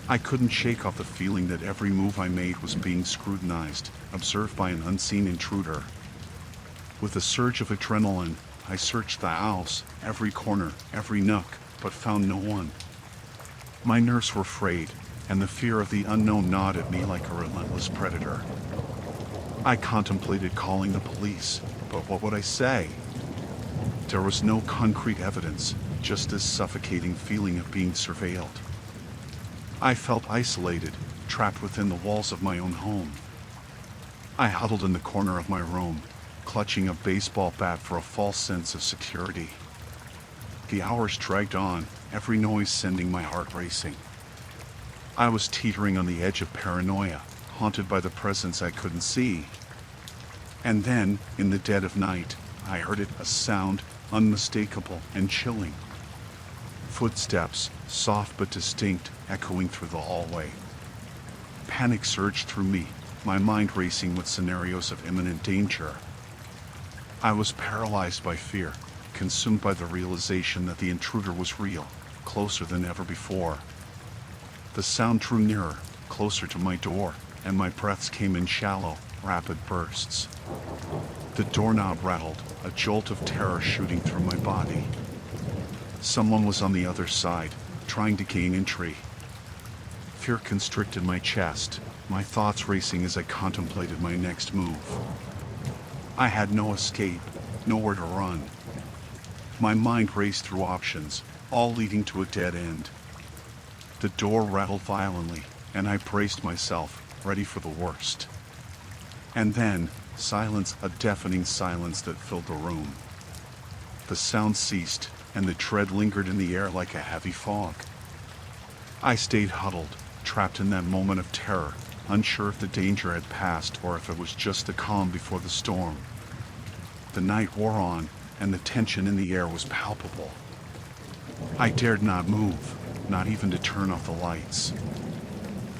I couldn't shake off the feeling that every move I made was being scrutinized, observed by an unseen intruder. With a surge of adrenaline, I searched the house, every corner, every nook, but found no one. My nerves were frayed, and the fear of the unknown gnawed at me like a relentless predator. I contemplated calling the police, but what would I say? There was no concrete evidence, just this suffocating feeling of being surveilled. I felt isolated, trapped within the walls of my own home. I huddled in the corner of my room, clutching a baseball bat for a false sense of security. The hours dragged on, every noise sending my heart racing. I was teetering on the edge of paranoia, haunted by the presence I couldn't see. And then, in the dead of night, I heard it, a sound, unmistakable and chilling. Footsteps, soft but distinct, echoing through the hallway. Panic surged through me, my mind racing with scenarios of imminent danger. I was paralyzed by fear, consumed by the realization that the intruder was real, closer than ever before. The sound drew nearer, closer to my door, and my breaths came in shallow, rapid bursts. The doorknob rattled, a jolt of terror shooting through my body. Someone was on the other side, trying to gain entry. Fear constricted my chest, my thoughts racing as I contemplated my next move. I had no escape, nowhere to run. My mind raced through options, all leading to a dead end. The door rattled violently, and I braced myself, ready for the worst. And then, silence, a deafening silence that filled the room. The sound ceased, and the dread lingered in the air like a heavy fog. I stayed huddled, trapped in that moment of terror, unsure if the danger had passed or if it was just the calm before the storm. The night wore on, and the tension in the air was palpable. I dared not move, not even to turn off the lights.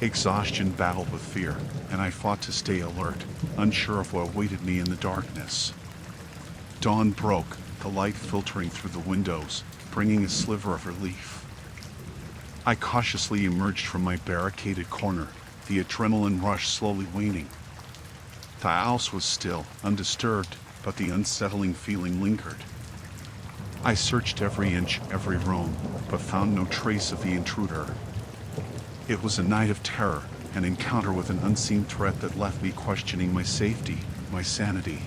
Exhaustion battled with fear, and I fought to stay alert, unsure of what awaited me in the darkness. Dawn broke, the light filtering through the windows, bringing a sliver of relief. I cautiously emerged from my barricaded corner, the adrenaline rush slowly waning. The house was still, undisturbed, but the unsettling feeling lingered. I searched every inch, every room, but found no trace of the intruder. It was a night of terror, an encounter with an unseen threat that left me questioning my safety, my sanity.